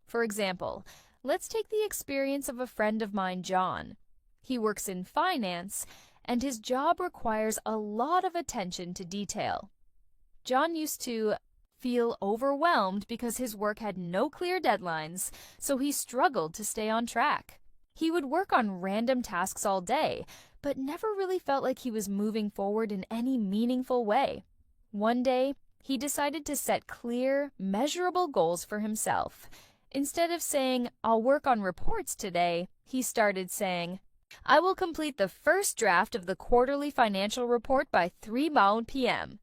For example, let's take the experience of a friend of mine, John. He works in finance, and his job requires a lot of attention to detail. John used to feel overwhelmed because his work had no clear deadlines, so he struggled to stay on track. He would work on random tasks all day, but never really felt like he was moving forward in any meaningful way. One day, he decided to set clear, measurable goals for himself. Instead of saying, "I'll work on reports today," he started saying, "I will complete the first draft of the quarterly financial report by 3 p.m."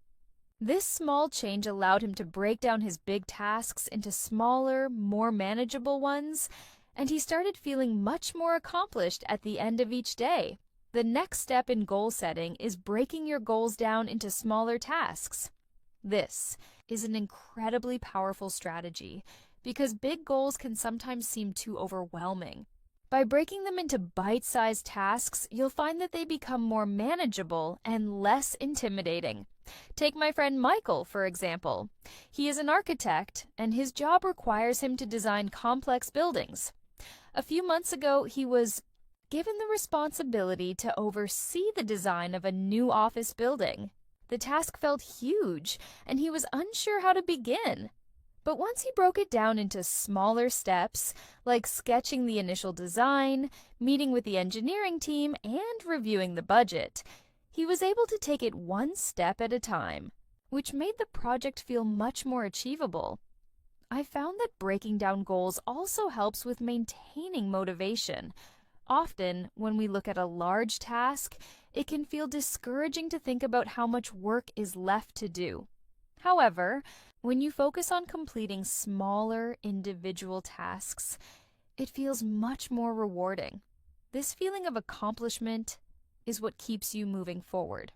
This small change allowed him to break down his big tasks into smaller, more manageable ones, and he started feeling much more accomplished at the end of each day. The next step in goal setting is breaking your goals down into smaller tasks. This is an incredibly powerful strategy because big goals can sometimes seem too overwhelming. By breaking them into bite-sized tasks, you'll find that they become more manageable and less intimidating. Take my friend Michael, for example. He is an architect, and his job requires him to design complex buildings. A few months ago, he was given the responsibility to oversee the design of a new office building. The task felt huge, and he was unsure how to begin. But once he broke it down into smaller steps, like sketching the initial design, meeting with the engineering team, and reviewing the budget, he was able to take it one step at a time, which made the project feel much more achievable. I found that breaking down goals also helps with maintaining motivation. Often, when we look at a large task, it can feel discouraging to think about how much work is left to do. However, when you focus on completing smaller individual tasks, it feels much more rewarding. This feeling of accomplishment is what keeps you moving forward.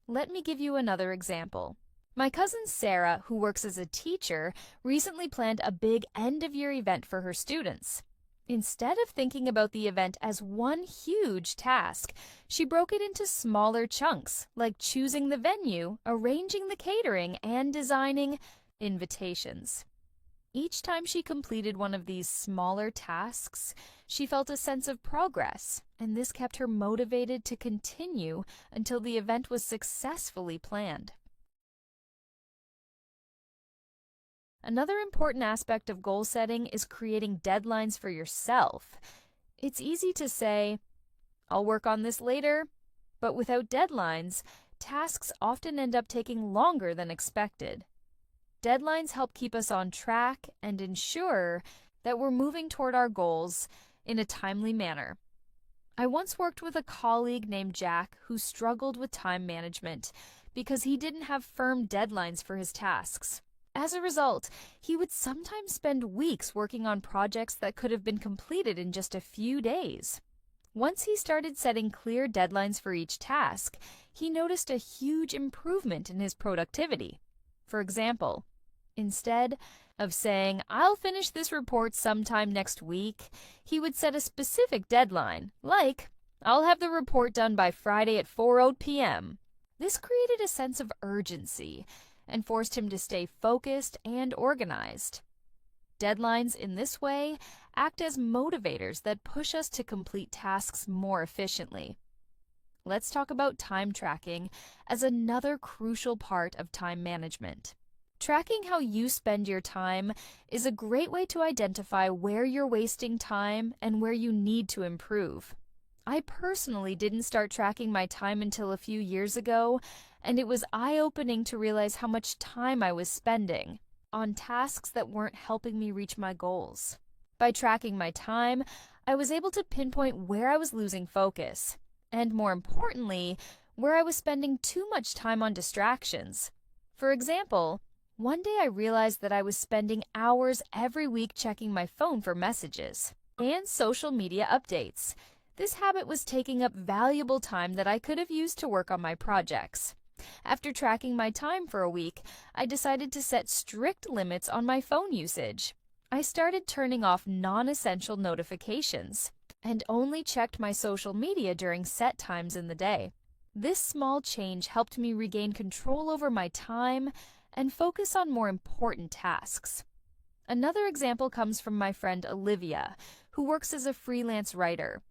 Let me give you another example. My cousin Sarah, who works as a teacher, recently planned a big end-of-year event for her students. Instead of thinking about the event as one huge task, she broke it into smaller chunks, like choosing the venue, arranging the catering, and designing invitations. Each time she completed one of these smaller tasks, she felt a sense of progress, and this kept her motivated to continue until the event was successfully planned. Another important aspect of goal setting is creating deadlines for yourself. It's easy to say, "I'll work on this later," but without deadlines, tasks often end up taking longer than expected. Deadlines help keep us on track and ensure that we're moving toward our goals in a timely manner. I once worked with a colleague named Jack who struggled with time management because he didn't have firm deadlines for his tasks. As a result, he would sometimes spend weeks working on projects that could have been completed in just a few days. Once he started setting clear deadlines for each task, he noticed a huge improvement in his productivity. For example, instead of saying, "I'll finish this report sometime next week," he would set a specific deadline, like, "I'll have the report done by Friday at 4 p.m. This created a sense of urgency and forced him to stay focused and organized. Deadlines in this way act as motivators that push us to complete tasks more efficiently. Let's talk about time tracking as another crucial part of time management. Tracking how you spend your time is a great way to identify where you're wasting time and where you need to improve. I personally didn't start tracking my time until a few years ago, and it was eye-opening to realize how much time I was spending on tasks that weren't helping me reach my goals. By tracking my time, I was able to pinpoint where I was losing focus, and more importantly, where I was spending too much time on distractions. For example, one day I realized that I was spending hours every week checking my phone for messages and social media updates. This habit was taking up valuable time that I could have used to work on my projects. After tracking my time for a week, I decided to set strict limits on my phone usage. I started turning off non-essential notifications and only checked my social media during set times in the day. This small change helped me regain control over my time and focus on more important tasks. Another example comes from my friend Olivia, who works as a freelance writer.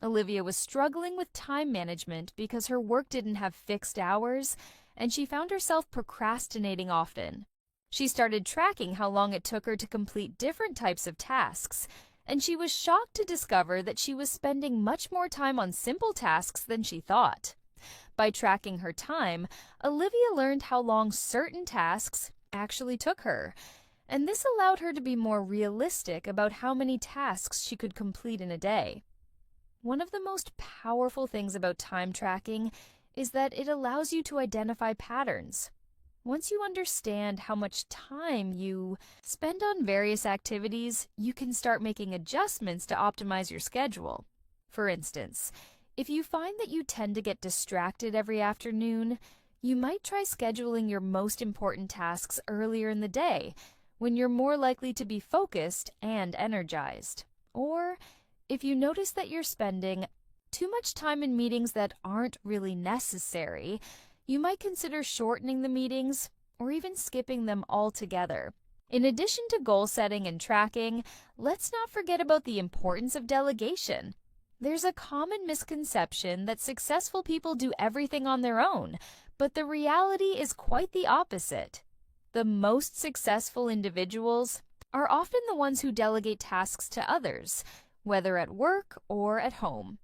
Olivia was struggling with time management because her work didn't have fixed hours, and she found herself procrastinating often. She started tracking how long it took her to complete different types of tasks, and she was shocked to discover that she was spending much more time on simple tasks than she thought. By tracking her time, Olivia learned how long certain tasks actually took her, and this allowed her to be more realistic about how many tasks she could complete in a day. One of the most powerful things about time tracking is that it allows you to identify patterns. Once you understand how much time you spend on various activities, you can start making adjustments to optimize your schedule. For instance, if you find that you tend to get distracted every afternoon, you might try scheduling your most important tasks earlier in the day, when you're more likely to be focused and energized. Or if you notice that you're spending too much time in meetings that aren't really necessary, you might consider shortening the meetings or even skipping them altogether. In addition to goal setting and tracking, let's not forget about the importance of delegation. There's a common misconception that successful people do everything on their own, but the reality is quite the opposite. The most successful individuals are often the ones who delegate tasks to others, whether at work or at home.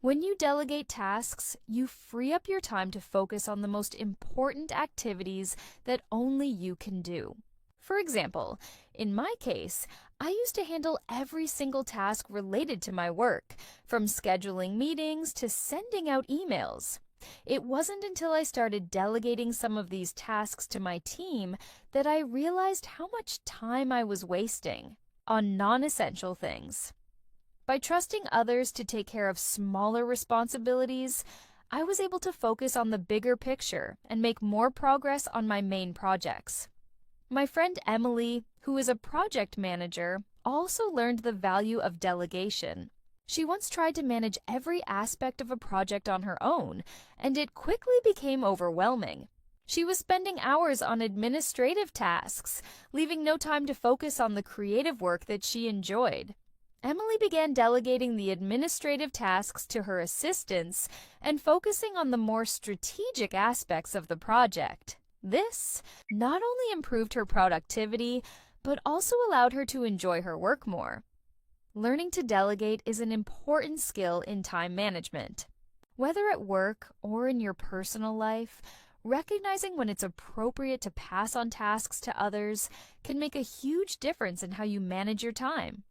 When you delegate tasks, you free up your time to focus on the most important activities that only you can do. For example, in my case, I used to handle every single task related to my work, from scheduling meetings to sending out emails. It wasn't until I started delegating some of these tasks to my team that I realized how much time I was wasting on non-essential things. By trusting others to take care of smaller responsibilities, I was able to focus on the bigger picture and make more progress on my main projects. My friend Emily, who is a project manager, also learned the value of delegation. She once tried to manage every aspect of a project on her own, and it quickly became overwhelming. She was spending hours on administrative tasks, leaving no time to focus on the creative work that she enjoyed. Emily began delegating the administrative tasks to her assistants and focusing on the more strategic aspects of the project. This not only improved her productivity, but also allowed her to enjoy her work more. Learning to delegate is an important skill in time management. Whether at work or in your personal life, recognizing when it's appropriate to pass on tasks to others can make a huge difference in how you manage your time.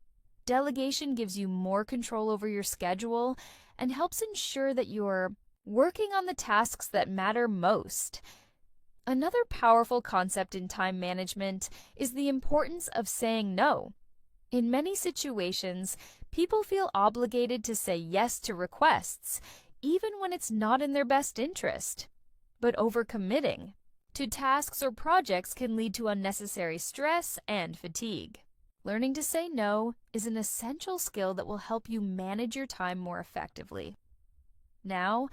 Delegation gives you more control over your schedule and helps ensure that you're working on the tasks that matter most. Another powerful concept in time management is the importance of saying no. In many situations, people feel obligated to say yes to requests, even when it's not in their best interest. But overcommitting to tasks or projects can lead to unnecessary stress and fatigue. Learning to say no is an essential skill that will help you manage your time more effectively. Now,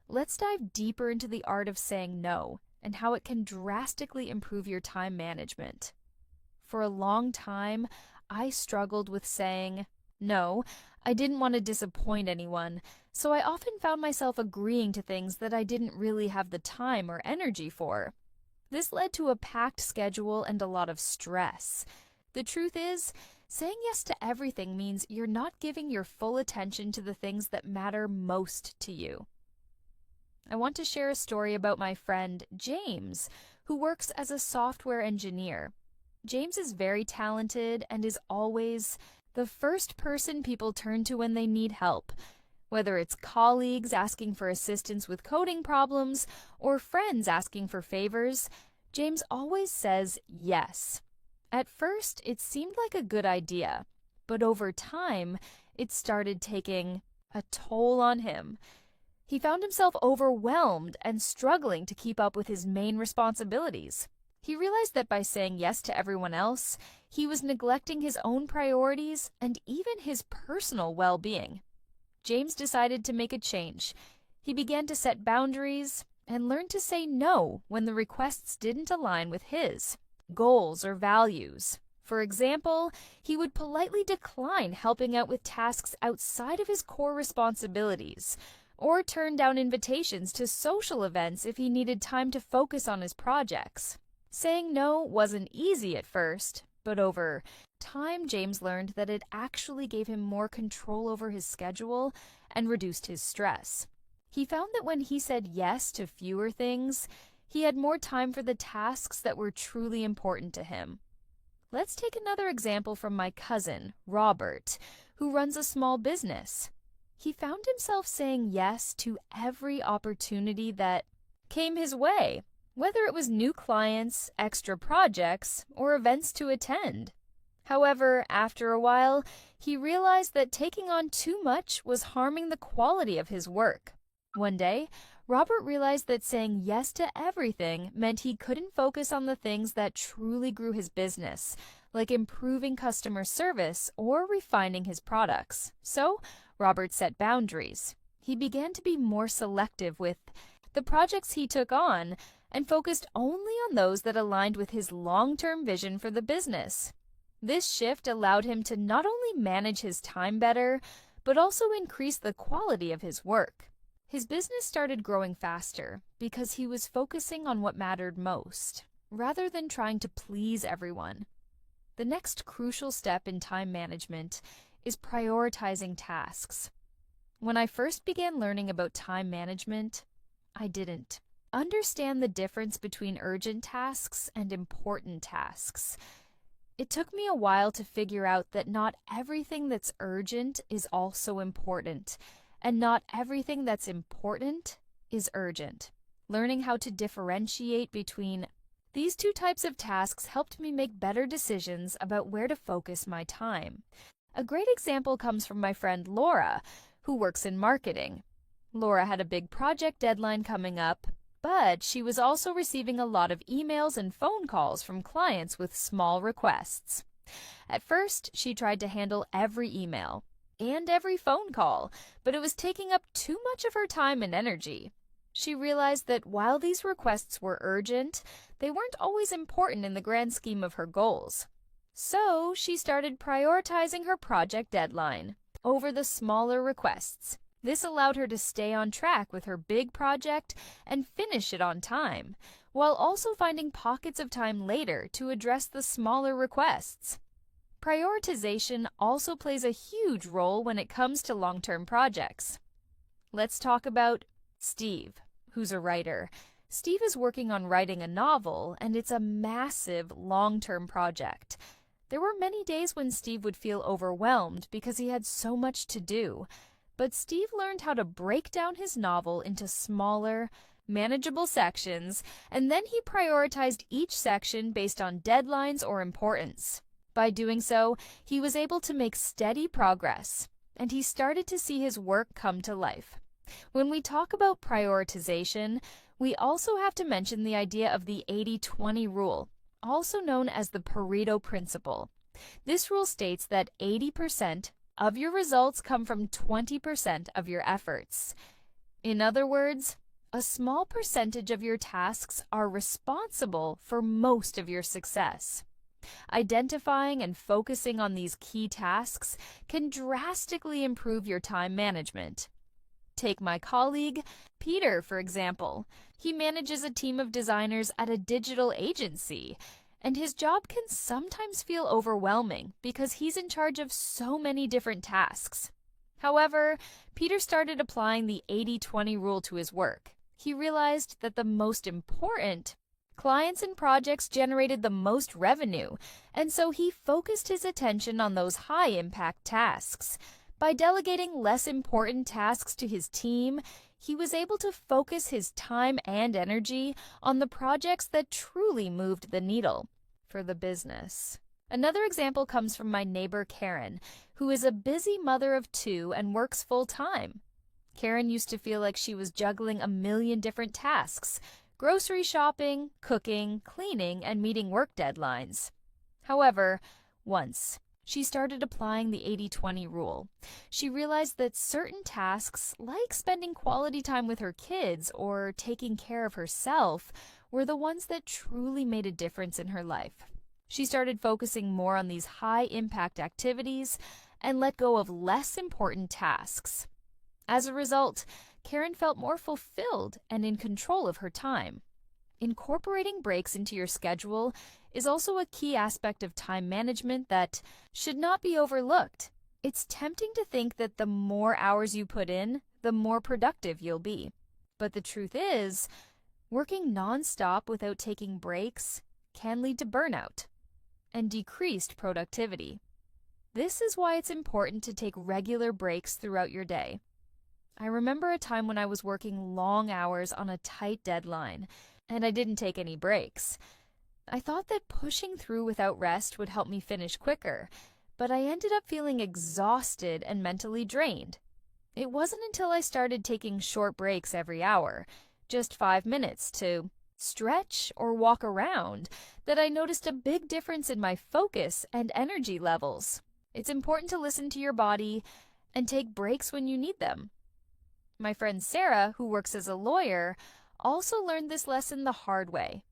let's dive deeper into the art of saying no and how it can drastically improve your time management. For a long time, I struggled with saying no. I didn't want to disappoint anyone, so I often found myself agreeing to things that I didn't really have the time or energy for. This led to a packed schedule and a lot of stress. The truth is, Saying yes to everything means you're not giving your full attention to the things that matter most to you. I want to share a story about my friend James, who works as a software engineer. James is very talented and is always the first person people turn to when they need help. Whether it's colleagues asking for assistance with coding problems or friends asking for favors, James always says yes. At first, it seemed like a good idea, but over time, it started taking a toll on him. He found himself overwhelmed and struggling to keep up with his main responsibilities. He realized that by saying yes to everyone else, he was neglecting his own priorities and even his personal well-being. James decided to make a change. He began to set boundaries and learn to say no when the requests didn't align with his goals or values. For example, he would politely decline helping out with tasks outside of his core responsibilities, or turn down invitations to social events if he needed time to focus on his projects. Saying no wasn't easy at first, but over time, James learned that it actually gave him more control over his schedule and reduced his stress. He found that when he said yes to fewer things, he had more time for the tasks that were truly important to him. Let's take another example from my cousin, Robert, who runs a small business. He found himself saying yes to every opportunity that came his way, whether it was new clients, extra projects, or events to attend. However, after a while, he realized that taking on too much was harming the quality of his work. One day, Robert realized that saying yes to everything meant he couldn't focus on the things that truly grew his business, like improving customer service or refining his products. So, Robert set boundaries. He began to be more selective with the projects he took on and focused only on those that aligned with his long-term vision for the business. This shift allowed him to not only manage his time better, but also increase the quality of his work. His business started growing faster because he was focusing on what mattered most, rather than trying to please everyone. The next crucial step in time management is prioritizing tasks. When I first began learning about time management, I didn't understand the difference between urgent tasks and important tasks. It took me a while to figure out that not everything that's urgent is also important, and not everything that's important is urgent. Learning how to differentiate between these two types of tasks helped me make better decisions about where to focus my time. A great example comes from my friend Laura, who works in marketing. Laura had a big project deadline coming up, but she was also receiving a lot of emails and phone calls from clients with small requests. At first, she tried to handle every email and every phone call, but it was taking up too much of her time and energy. She realized that while these requests were urgent, they weren't always important in the grand scheme of her goals. So she started prioritizing her project deadline over the smaller requests. This allowed her to stay on track with her big project and finish it on time, while also finding pockets of time later to address the smaller requests. Prioritization also plays a huge role when it comes to long-term projects. Let's talk about Steve, who's a writer. Steve is working on writing a novel, and it's a massive long-term project. There were many days when Steve would feel overwhelmed because he had so much to do. But Steve learned how to break down his novel into smaller, manageable sections, and then he prioritized each section based on deadlines or importance. By doing so, he was able to make steady progress, and he started to see his work come to life. When we talk about prioritization, we also have to mention the idea of the 80-20 rule, also known as the Pareto principle. This rule states that 80% of your results come from 20% of your efforts. In other words, a small percentage of your tasks are responsible for most of your success. Identifying and focusing on these key tasks can drastically improve your time management. Take my colleague, Peter, for example. He manages a team of designers at a digital agency, And his job can sometimes feel overwhelming because he's in charge of so many different tasks. However, Peter started applying the 80-20 rule to his work. He realized that the most important clients and projects generated the most revenue, and so he focused his attention on those high-impact tasks. By delegating less important tasks to his team, he was able to focus his time and energy on the projects that truly moved the needle for the business. Another example comes from my neighbor Karen, who is a busy mother of 2 and works full-time. Karen used to feel like she was juggling a million different tasks: grocery shopping, cooking, cleaning, and meeting work deadlines. However, once she started applying the 80-20 rule, she realized that certain tasks, like spending quality time with her kids or taking care of herself, were the ones that truly made a difference in her life. She started focusing more on these high-impact activities and let go of less important tasks. As a result, Karen felt more fulfilled and in control of her time. Incorporating breaks into your schedule is also a key aspect of time management that should not be overlooked. It's tempting to think that the more hours you put in, the more productive you'll be. But the truth is, working nonstop without taking breaks can lead to burnout and decreased productivity. This is why it's important to take regular breaks throughout your day. I remember a time when I was working long hours on a tight deadline, and I didn't take any breaks. I thought that pushing through without rest would help me finish quicker, but I ended up feeling exhausted and mentally drained. It wasn't until I started taking short breaks every hour, just 5 minutes to stretch or walk around, that I noticed a big difference in my focus and energy levels. It's important to listen to your body and take breaks when you need them. My friend Sarah, who works as a lawyer, also learned this lesson the hard way.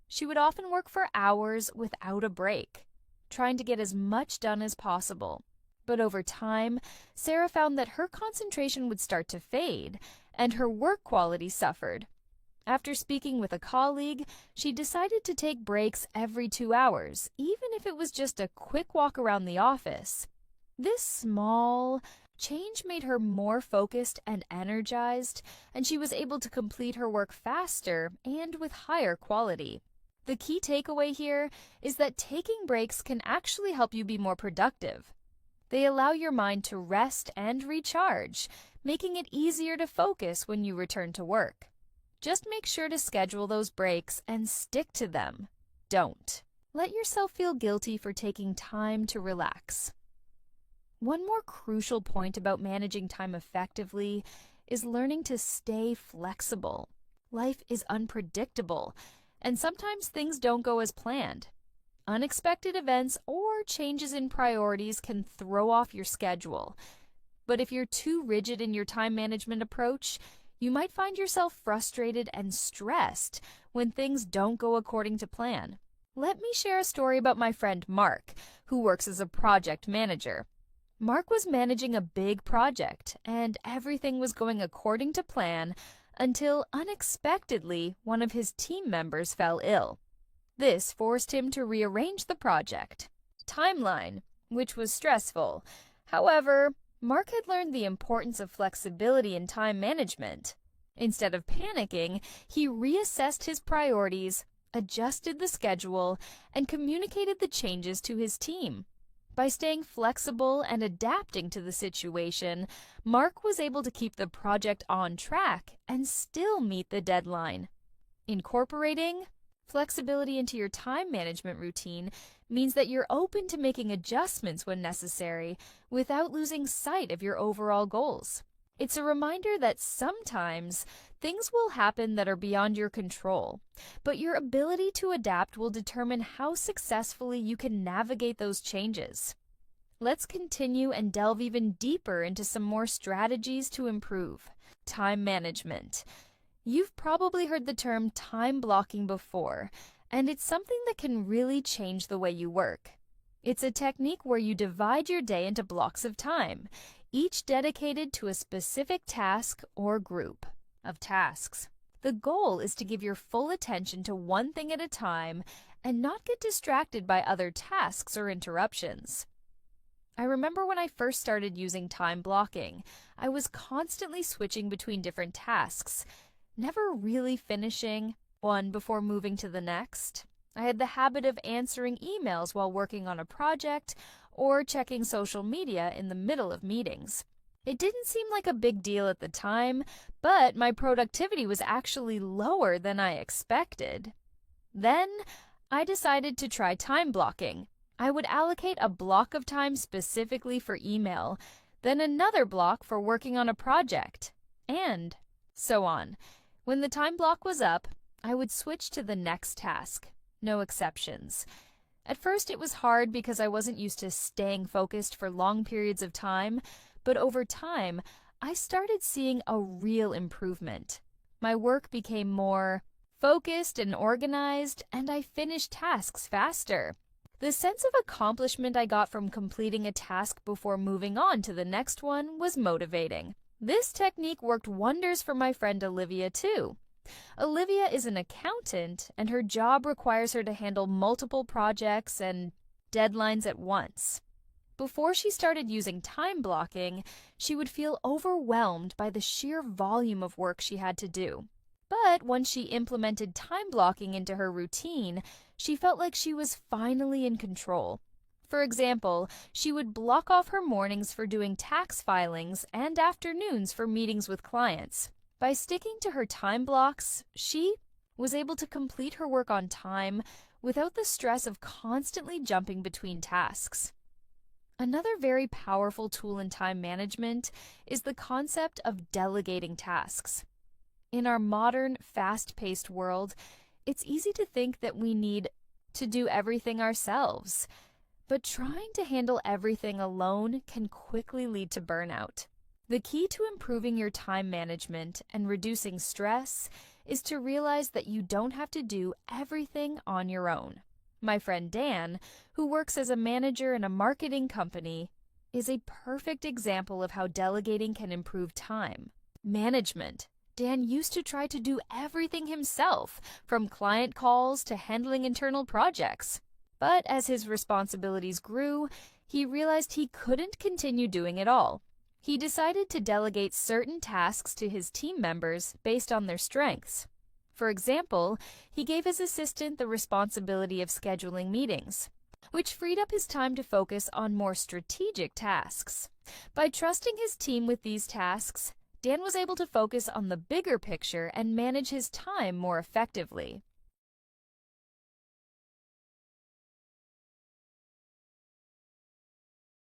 She would often work for hours without a break, trying to get as much done as possible. But over time, Sarah found that her concentration would start to fade, and her work quality suffered. After speaking with a colleague, she decided to take breaks every 2 hours, even if it was just a quick walk around the office. This small change made her more focused and energized, and she was able to complete her work faster and with higher quality. The key takeaway here is that taking breaks can actually help you be more productive. They allow your mind to rest and recharge, making it easier to focus when you return to work. Just make sure to schedule those breaks and stick to them. Don't let yourself feel guilty for taking time to relax. One more crucial point about managing time effectively is learning to stay flexible. Life is unpredictable, and sometimes things don't go as planned. Unexpected events or changes in priorities can throw off your schedule. But if you're too rigid in your time management approach, you might find yourself frustrated and stressed when things don't go according to plan. Let me share a story about my friend Mark, who works as a project manager. Mark was managing a big project, and everything was going according to plan until unexpectedly one of his team members fell ill. This forced him to rearrange the project timeline, which was stressful. However, Mark had learned the importance of flexibility in time management. Instead of panicking, he reassessed his priorities, adjusted the schedule, and communicated the changes to his team. By staying flexible and adapting to the situation, Mark was able to keep the project on track and still meet the deadline. Incorporating flexibility into your time management routine means that you're open to making adjustments when necessary without losing sight of your overall goals. It's a reminder that sometimes things will happen that are beyond your control, but your ability to adapt will determine how successfully you can navigate those changes. Let's continue and delve even deeper into some more strategies to improve time management. You've probably heard the term time blocking before, and it's something that can really change the way you work. It's a technique where you divide your day into blocks of time, each dedicated to a specific task or group of tasks. The goal is to give your full attention to one thing at a time and not get distracted by other tasks or interruptions. I remember when I first started using time blocking, I was constantly switching between different tasks, never really finishing one before moving to the next. I had the habit of answering emails while working on a project or checking social media in the middle of meetings. It didn't seem like a big deal at the time, but my productivity was actually lower than I expected. Then, I decided to try time blocking. I would allocate a block of time specifically for email, then another block for working on a project, and so on. When the time block was up, I would switch to the next task. No exceptions. At first it was hard because I wasn't used to staying focused for long periods of time, but over time, I started seeing a real improvement. My work became more focused and organized, and I finished tasks faster. The sense of accomplishment I got from completing a task before moving on to the next one was motivating. This technique worked wonders for my friend Olivia too. Olivia is an accountant, and her job requires her to handle multiple projects and deadlines at once. Before she started using time blocking, she would feel overwhelmed by the sheer volume of work she had to do. But once she implemented time blocking into her routine, she felt like she was finally in control. For example, she would block off her mornings for doing tax filings and afternoons for meetings with clients. By sticking to her time blocks, she was able to complete her work on time without the stress of constantly jumping between tasks. Another very powerful tool in time management is the concept of delegating tasks. In our modern, fast-paced world, it's easy to think that we need to do everything ourselves, but trying to handle everything alone can quickly lead to burnout. The key to improving your time management and reducing stress is to realize that you don't have to do everything on your own. My friend Dan, who works as a manager in a marketing company, is a perfect example of how delegating can improve time management. Dan used to try to do everything himself, from client calls to handling internal projects. But as his responsibilities grew, he realized he couldn't continue doing it all. He decided to delegate certain tasks to his team members based on their strengths. For example, he gave his assistant the responsibility of scheduling meetings, which freed up his time to focus on more strategic tasks. By trusting his team with these tasks, Dan was able to focus on the bigger picture and manage his time more effectively.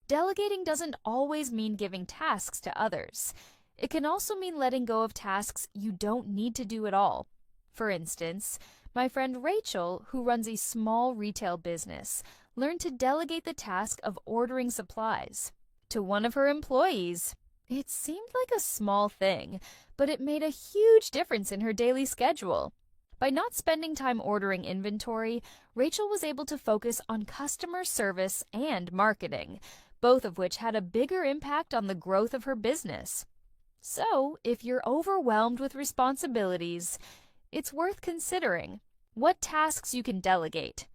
Delegating doesn't always mean giving tasks to others. It can also mean letting go of tasks you don't need to do at all. For instance, my friend Rachel, who runs a small retail business, learned to delegate the task of ordering supplies to one of her employees. It seemed like a small thing, but it made a huge difference in her daily schedule. By not spending time ordering inventory, Rachel was able to focus on customer service and marketing, both of which had a bigger impact on the growth of her business. So, if you're overwhelmed with responsibilities, it's worth considering what tasks you can delegate.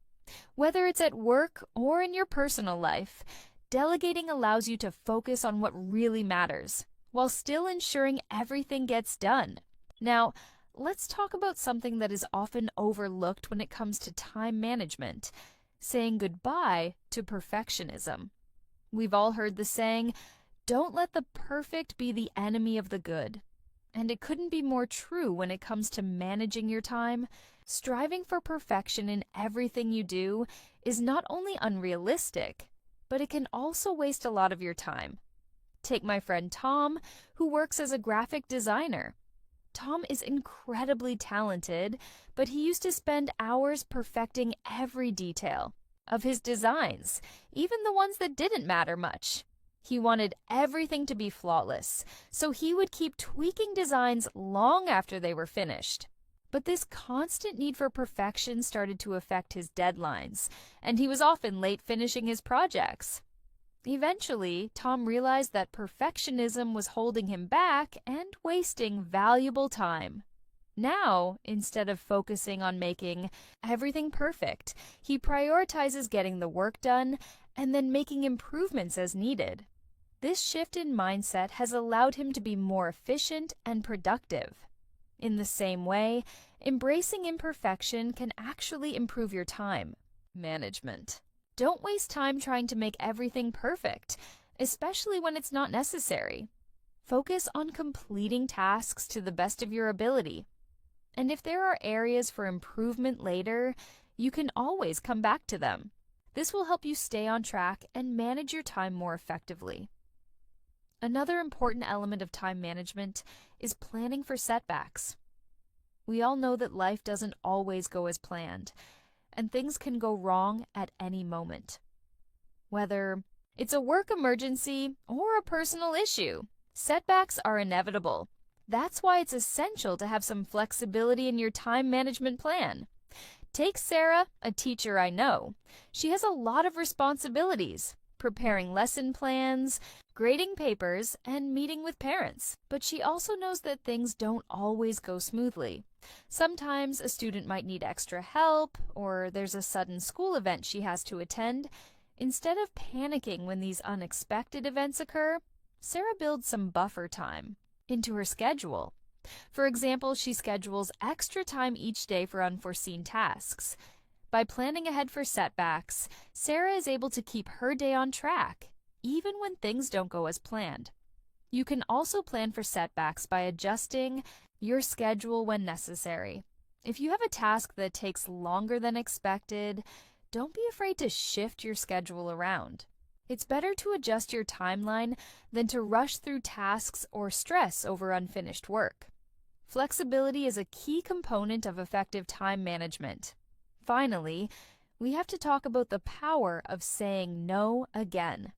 Whether it's at work or in your personal life, delegating allows you to focus on what really matters, while still ensuring everything gets done. Now, let's talk about something that is often overlooked when it comes to time management: saying goodbye to perfectionism. We've all heard the saying, "Don't let the perfect be the enemy of the good." And it couldn't be more true when it comes to managing your time. Striving for perfection in everything you do is not only unrealistic, but it can also waste a lot of your time. Take my friend Tom, who works as a graphic designer. Tom is incredibly talented, but he used to spend hours perfecting every detail of his designs, even the ones that didn't matter much. He wanted everything to be flawless, so he would keep tweaking designs long after they were finished. But this constant need for perfection started to affect his deadlines, and he was often late finishing his projects. Eventually, Tom realized that perfectionism was holding him back and wasting valuable time. Now, instead of focusing on making everything perfect, he prioritizes getting the work done and then making improvements as needed. This shift in mindset has allowed him to be more efficient and productive. In the same way, embracing imperfection can actually improve your time management. Don't waste time trying to make everything perfect, especially when it's not necessary. Focus on completing tasks to the best of your ability. And if there are areas for improvement later, you can always come back to them. This will help you stay on track and manage your time more effectively. Another important element of time management is planning for setbacks. We all know that life doesn't always go as planned, and things can go wrong at any moment. Whether it's a work emergency or a personal issue, setbacks are inevitable. That's why it's essential to have some flexibility in your time management plan. Take Sarah, a teacher I know. She has a lot of responsibilities, preparing lesson plans, grading papers, and meeting with parents. But she also knows that things don't always go smoothly. Sometimes a student might need extra help, or there's a sudden school event she has to attend. Instead of panicking when these unexpected events occur, Sarah builds some buffer time into her schedule. For example, she schedules extra time each day for unforeseen tasks. By planning ahead for setbacks, Sarah is able to keep her day on track, even when things don't go as planned. You can also plan for setbacks by adjusting your schedule when necessary. If you have a task that takes longer than expected, don't be afraid to shift your schedule around. It's better to adjust your timeline than to rush through tasks or stress over unfinished work. Flexibility is a key component of effective time management. Finally, we have to talk about the power of saying no again.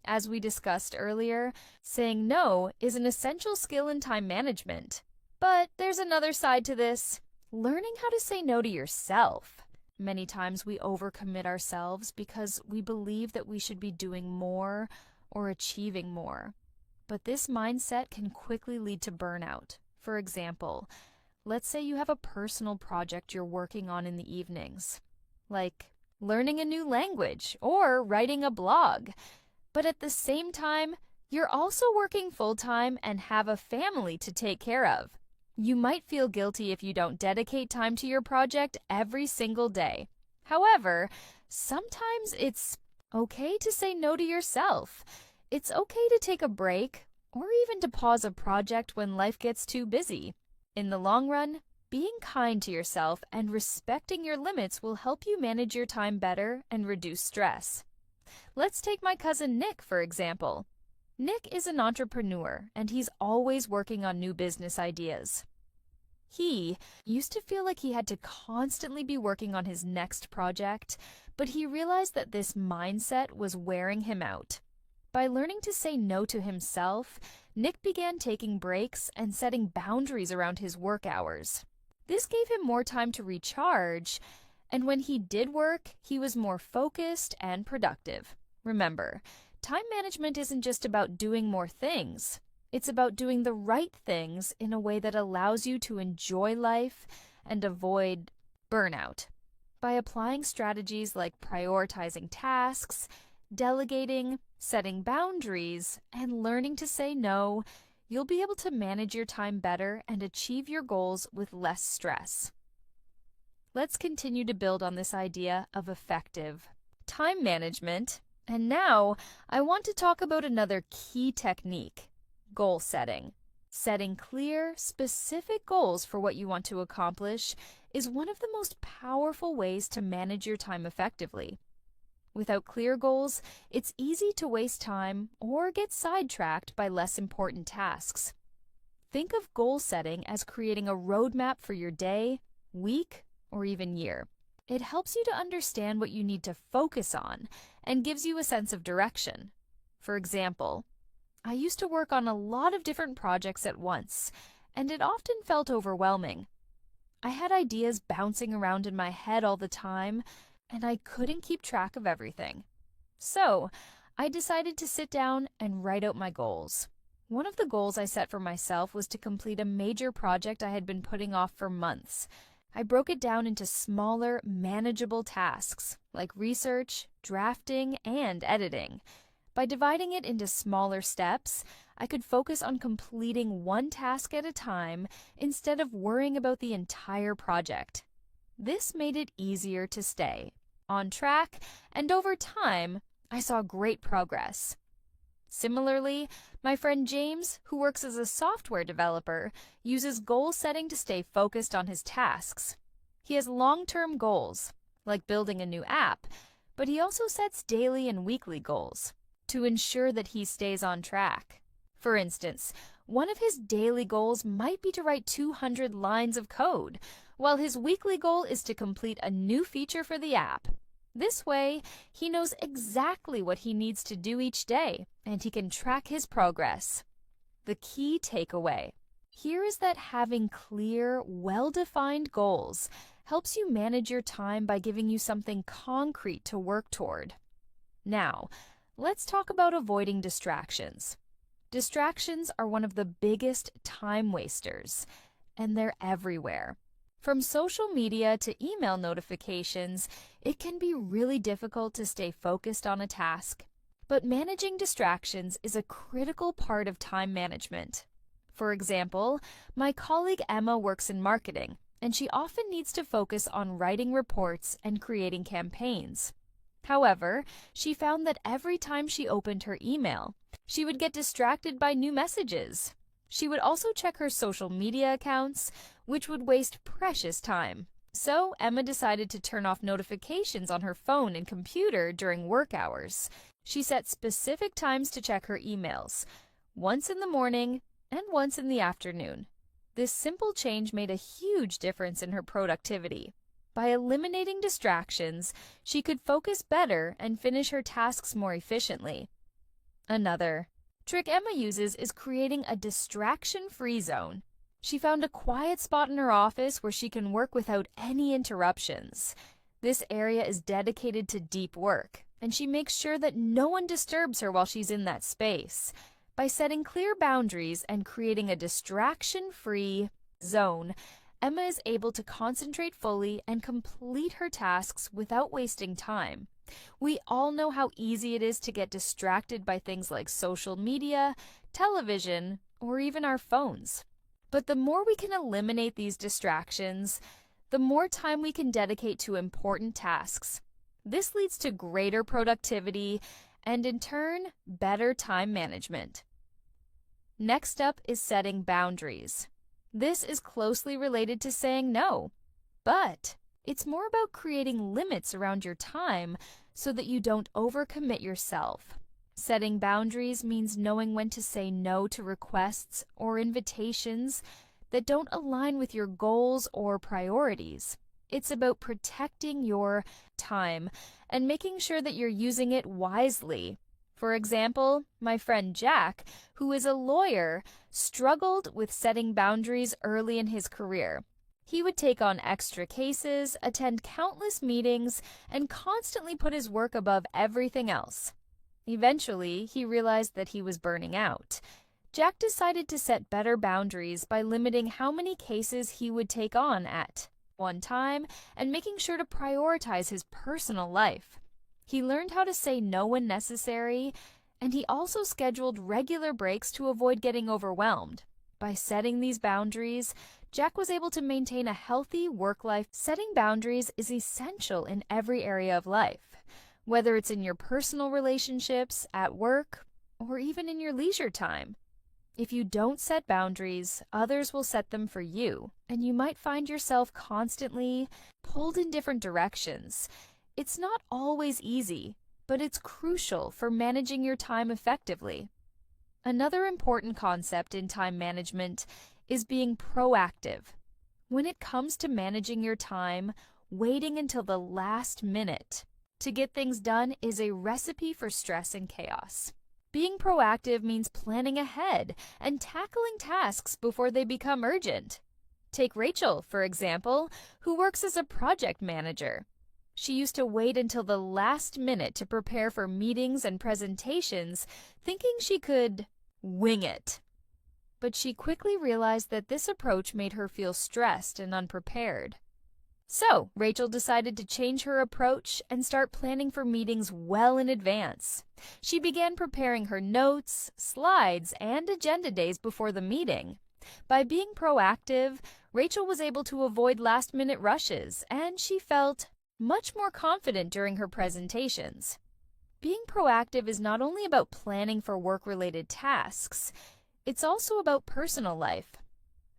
As we discussed earlier, saying no is an essential skill in time management. But there's another side to this: learning how to say no to yourself. Many times we overcommit ourselves because we believe that we should be doing more or achieving more. But this mindset can quickly lead to burnout. For example, let's say you have a personal project you're working on in the evenings, like learning a new language or writing a blog. But at the same time, you're also working full-time and have a family to take care of. You might feel guilty if you don't dedicate time to your project every single day. However, sometimes it's okay to say no to yourself. It's okay to take a break or even to pause a project when life gets too busy. In the long run, being kind to yourself and respecting your limits will help you manage your time better and reduce stress. Let's take my cousin Nick, for example. Nick is an entrepreneur, and he's always working on new business ideas. He used to feel like he had to constantly be working on his next project, but he realized that this mindset was wearing him out. By learning to say no to himself, Nick began taking breaks and setting boundaries around his work hours. This gave him more time to recharge, and when he did work, he was more focused and productive. Remember, time management isn't just about doing more things. It's about doing the right things in a way that allows you to enjoy life and avoid burnout. By applying strategies like prioritizing tasks, delegating, setting boundaries, and learning to say no, you'll be able to manage your time better and achieve your goals with less stress. Let's continue to build on this idea of effective time management. And now, I want to talk about another key technique: goal setting. Setting clear, specific goals for what you want to accomplish is one of the most powerful ways to manage your time effectively. Without clear goals, it's easy to waste time or get sidetracked by less important tasks. Think of goal setting as creating a roadmap for your day, week, or even year. It helps you to understand what you need to focus on and gives you a sense of direction. For example, I used to work on a lot of different projects at once, and it often felt overwhelming. I had ideas bouncing around in my head all the time, and I couldn't keep track of everything. So, I decided to sit down and write out my goals. One of the goals I set for myself was to complete a major project I had been putting off for months. I broke it down into smaller, manageable tasks like research, drafting, and editing. By dividing it into smaller steps, I could focus on completing one task at a time instead of worrying about the entire project. This made it easier to stay on track, and over time, I saw great progress. Similarly, my friend James, who works as a software developer, uses goal setting to stay focused on his tasks. He has long-term goals, like building a new app, but he also sets daily and weekly goals to ensure that he stays on track. For instance, one of his daily goals might be to write 200 lines of code, while his weekly goal is to complete a new feature for the app. This way, he knows exactly what he needs to do each day, and he can track his progress. The key takeaway here is that having clear, well-defined goals helps you manage your time by giving you something concrete to work toward. Now, let's talk about avoiding distractions. Distractions are one of the biggest time wasters, and they're everywhere. From social media to email notifications, it can be really difficult to stay focused on a task. But managing distractions is a critical part of time management. For example, my colleague Emma works in marketing, and she often needs to focus on writing reports and creating campaigns. However, she found that every time she opened her email, she would get distracted by new messages. She would also check her social media accounts, which would waste precious time. So Emma decided to turn off notifications on her phone and computer during work hours. She set specific times to check her emails, once in the morning and once in the afternoon. This simple change made a huge difference in her productivity. By eliminating distractions, she could focus better and finish her tasks more efficiently. Another trick Emma uses is creating a distraction-free zone. She found a quiet spot in her office where she can work without any interruptions. This area is dedicated to deep work, and she makes sure that no one disturbs her while she's in that space. By setting clear boundaries and creating a distraction-free zone, Emma is able to concentrate fully and complete her tasks without wasting time. We all know how easy it is to get distracted by things like social media, television, or even our phones. But the more we can eliminate these distractions, the more time we can dedicate to important tasks. This leads to greater productivity and, in turn, better time management. Next up is setting boundaries. This is closely related to saying no, but it's more about creating limits around your time so that you don't overcommit yourself. Setting boundaries means knowing when to say no to requests or invitations that don't align with your goals or priorities. It's about protecting your time and making sure that you're using it wisely. For example, my friend Jack, who is a lawyer, struggled with setting boundaries early in his career. He would take on extra cases, attend countless meetings, and constantly put his work above everything else. Eventually, he realized that he was burning out. Jack decided to set better boundaries by limiting how many cases he would take on at one time and making sure to prioritize his personal life. He learned how to say no when necessary, and he also scheduled regular breaks to avoid getting overwhelmed. By setting these boundaries, Jack was able to maintain a healthy work life. Setting boundaries is essential in every area of life, whether it's in your personal relationships, at work, or even in your leisure time. If you don't set boundaries, others will set them for you, and you might find yourself constantly pulled in different directions. It's not always easy, but it's crucial for managing your time effectively. Another important concept in time management is being proactive. When it comes to managing your time, waiting until the last minute to get things done is a recipe for stress and chaos. Being proactive means planning ahead and tackling tasks before they become urgent. Take Rachel, for example, who works as a project manager. She used to wait until the last minute to prepare for meetings and presentations, thinking she could wing it. But she quickly realized that this approach made her feel stressed and unprepared. So, Rachel decided to change her approach and start planning for meetings well in advance. She began preparing her notes, slides, and agenda days before the meeting. By being proactive, Rachel was able to avoid last-minute rushes, and she felt much more confident during her presentations. Being proactive is not only about planning for work-related tasks, it's also about personal life.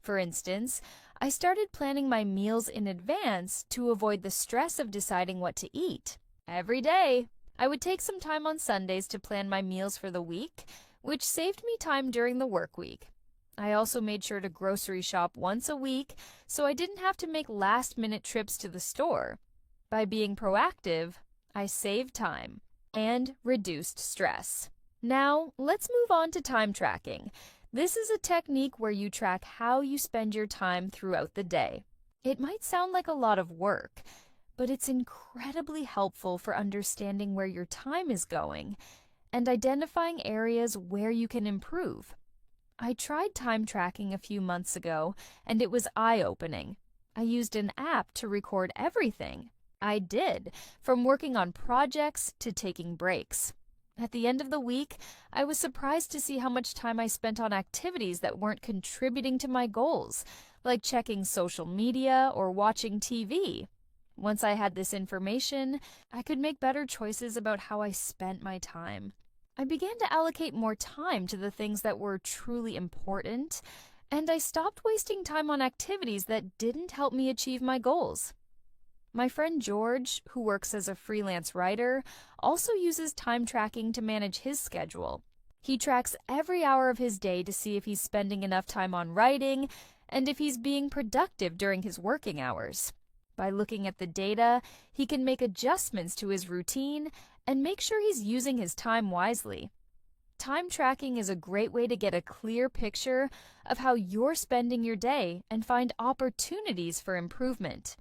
For instance, I started planning my meals in advance to avoid the stress of deciding what to eat. Every day, I would take some time on Sundays to plan my meals for the week, which saved me time during the work week. I also made sure to grocery shop once a week so I didn't have to make last-minute trips to the store. By being proactive, I saved time and reduced stress. Now, let's move on to time tracking. This is a technique where you track how you spend your time throughout the day. It might sound like a lot of work, but it's incredibly helpful for understanding where your time is going and identifying areas where you can improve. I tried time tracking a few months ago, and it was eye-opening. I used an app to record everything I did, from working on projects to taking breaks. At the end of the week, I was surprised to see how much time I spent on activities that weren't contributing to my goals, like checking social media or watching TV. Once I had this information, I could make better choices about how I spent my time. I began to allocate more time to the things that were truly important, and I stopped wasting time on activities that didn't help me achieve my goals. My friend George, who works as a freelance writer, also uses time tracking to manage his schedule. He tracks every hour of his day to see if he's spending enough time on writing and if he's being productive during his working hours. By looking at the data, he can make adjustments to his routine and make sure he's using his time wisely. Time tracking is a great way to get a clear picture of how you're spending your day and find opportunities for improvement.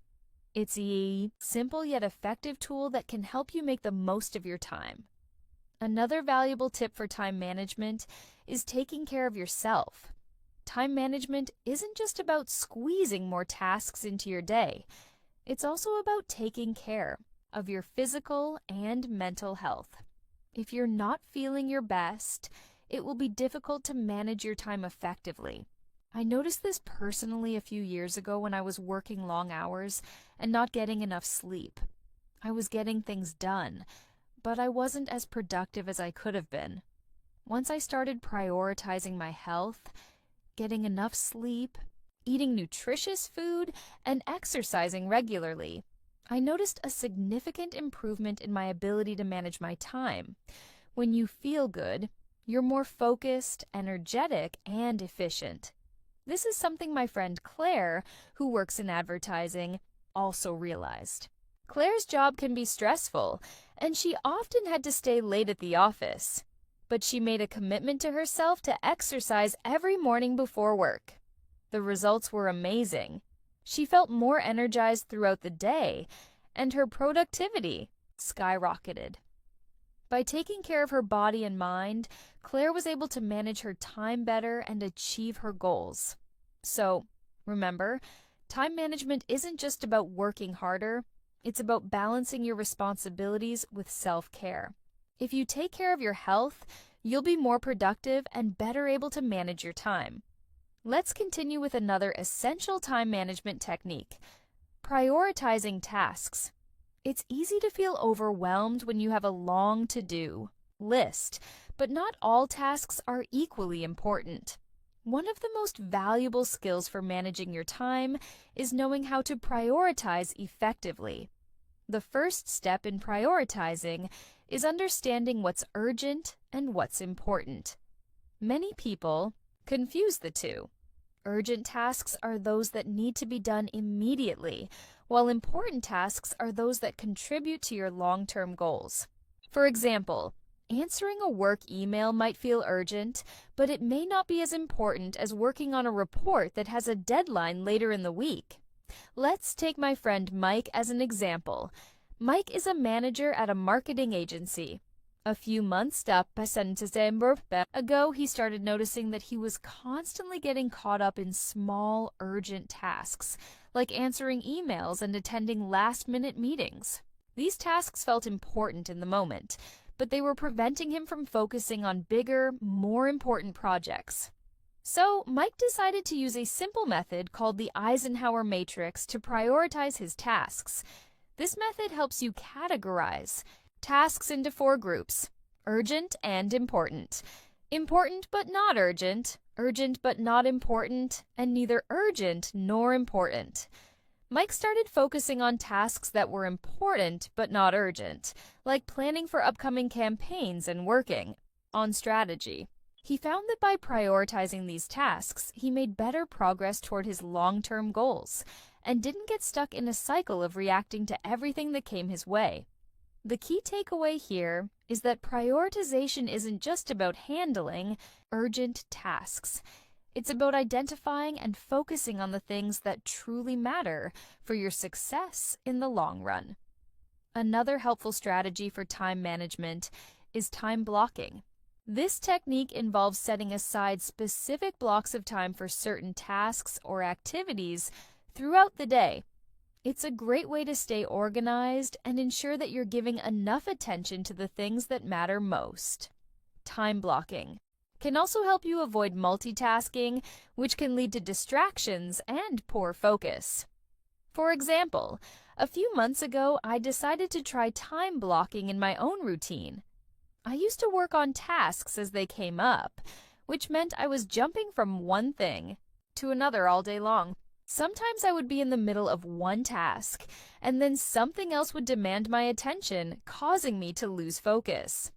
It's a simple yet effective tool that can help you make the most of your time. Another valuable tip for time management is taking care of yourself. Time management isn't just about squeezing more tasks into your day. It's also about taking care of your physical and mental health. If you're not feeling your best, it will be difficult to manage your time effectively. I noticed this personally a few years ago when I was working long hours and not getting enough sleep. I was getting things done, but I wasn't as productive as I could have been. Once I started prioritizing my health, getting enough sleep, eating nutritious food, and exercising regularly, I noticed a significant improvement in my ability to manage my time. When you feel good, you're more focused, energetic, and efficient. This is something my friend Claire, who works in advertising, also realized. Claire's job can be stressful, and she often had to stay late at the office. But she made a commitment to herself to exercise every morning before work. The results were amazing. She felt more energized throughout the day, and her productivity skyrocketed. By taking care of her body and mind, Claire was able to manage her time better and achieve her goals. So, remember, time management isn't just about working harder, it's about balancing your responsibilities with self-care. If you take care of your health, you'll be more productive and better able to manage your time. Let's continue with another essential time management technique: prioritizing tasks. It's easy to feel overwhelmed when you have a long to-do list, but not all tasks are equally important. One of the most valuable skills for managing your time is knowing how to prioritize effectively. The first step in prioritizing is understanding what's urgent and what's important. Many people confuse the two. Urgent tasks are those that need to be done immediately, while important tasks are those that contribute to your long-term goals. For example, answering a work email might feel urgent, but it may not be as important as working on a report that has a deadline later in the week. Let's take my friend Mike as an example. Mike is a manager at a marketing agency. A few months ago, he started noticing that he was constantly getting caught up in small, urgent tasks, like answering emails and attending last-minute meetings. These tasks felt important in the moment, but they were preventing him from focusing on bigger, more important projects. So, Mike decided to use a simple method called the Eisenhower Matrix to prioritize his tasks. This method helps you categorize tasks into 4 groups: urgent and important, important but not urgent, urgent but not important, and neither urgent nor important. Mike started focusing on tasks that were important but not urgent, like planning for upcoming campaigns and working on strategy. He found that by prioritizing these tasks, he made better progress toward his long-term goals and didn't get stuck in a cycle of reacting to everything that came his way. The key takeaway here is that prioritization isn't just about handling urgent tasks. It's about identifying and focusing on the things that truly matter for your success in the long run. Another helpful strategy for time management is time blocking. This technique involves setting aside specific blocks of time for certain tasks or activities throughout the day. It's a great way to stay organized and ensure that you're giving enough attention to the things that matter most. Time blocking can also help you avoid multitasking, which can lead to distractions and poor focus. For example, a few months ago, I decided to try time blocking in my own routine. I used to work on tasks as they came up, which meant I was jumping from one thing to another all day long. Sometimes I would be in the middle of one task, and then something else would demand my attention, causing me to lose focus.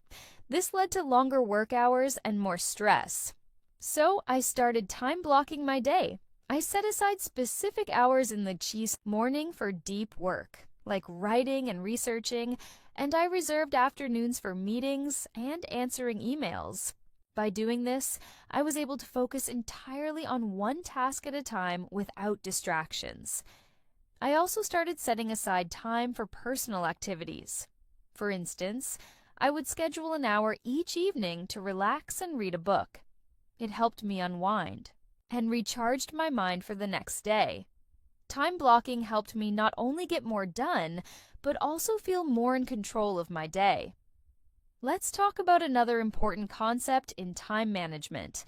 This led to longer work hours and more stress. So I started time blocking my day. I set aside specific hours in the morning for deep work, like writing and researching, and I reserved afternoons for meetings and answering emails. By doing this, I was able to focus entirely on one task at a time without distractions. I also started setting aside time for personal activities. For instance, I would schedule an hour each evening to relax and read a book. It helped me unwind and recharged my mind for the next day. Time blocking helped me not only get more done, but also feel more in control of my day. Let's talk about another important concept in time management: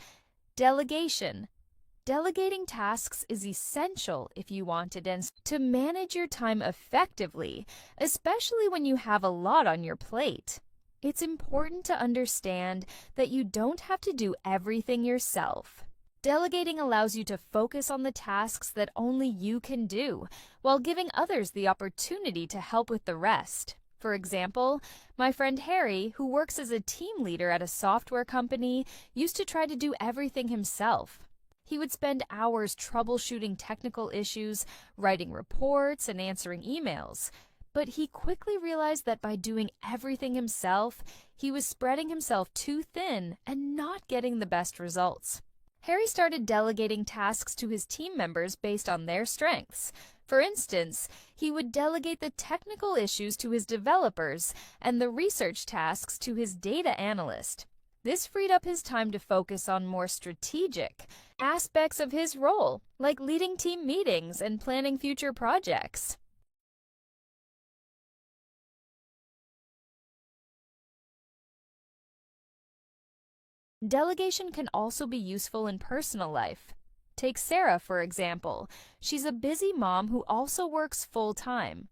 delegation. Delegating tasks is essential if you want to manage your time effectively, especially when you have a lot on your plate. It's important to understand that you don't have to do everything yourself. Delegating allows you to focus on the tasks that only you can do, while giving others the opportunity to help with the rest. For example, my friend Harry, who works as a team leader at a software company, used to try to do everything himself. He would spend hours troubleshooting technical issues, writing reports, and answering emails. But he quickly realized that by doing everything himself, he was spreading himself too thin and not getting the best results. Harry started delegating tasks to his team members based on their strengths. For instance, he would delegate the technical issues to his developers and the research tasks to his data analyst. This freed up his time to focus on more strategic aspects of his role, like leading team meetings and planning future projects. Delegation can also be useful in personal life. Take Sarah, for example. She's a busy mom who also works full-time.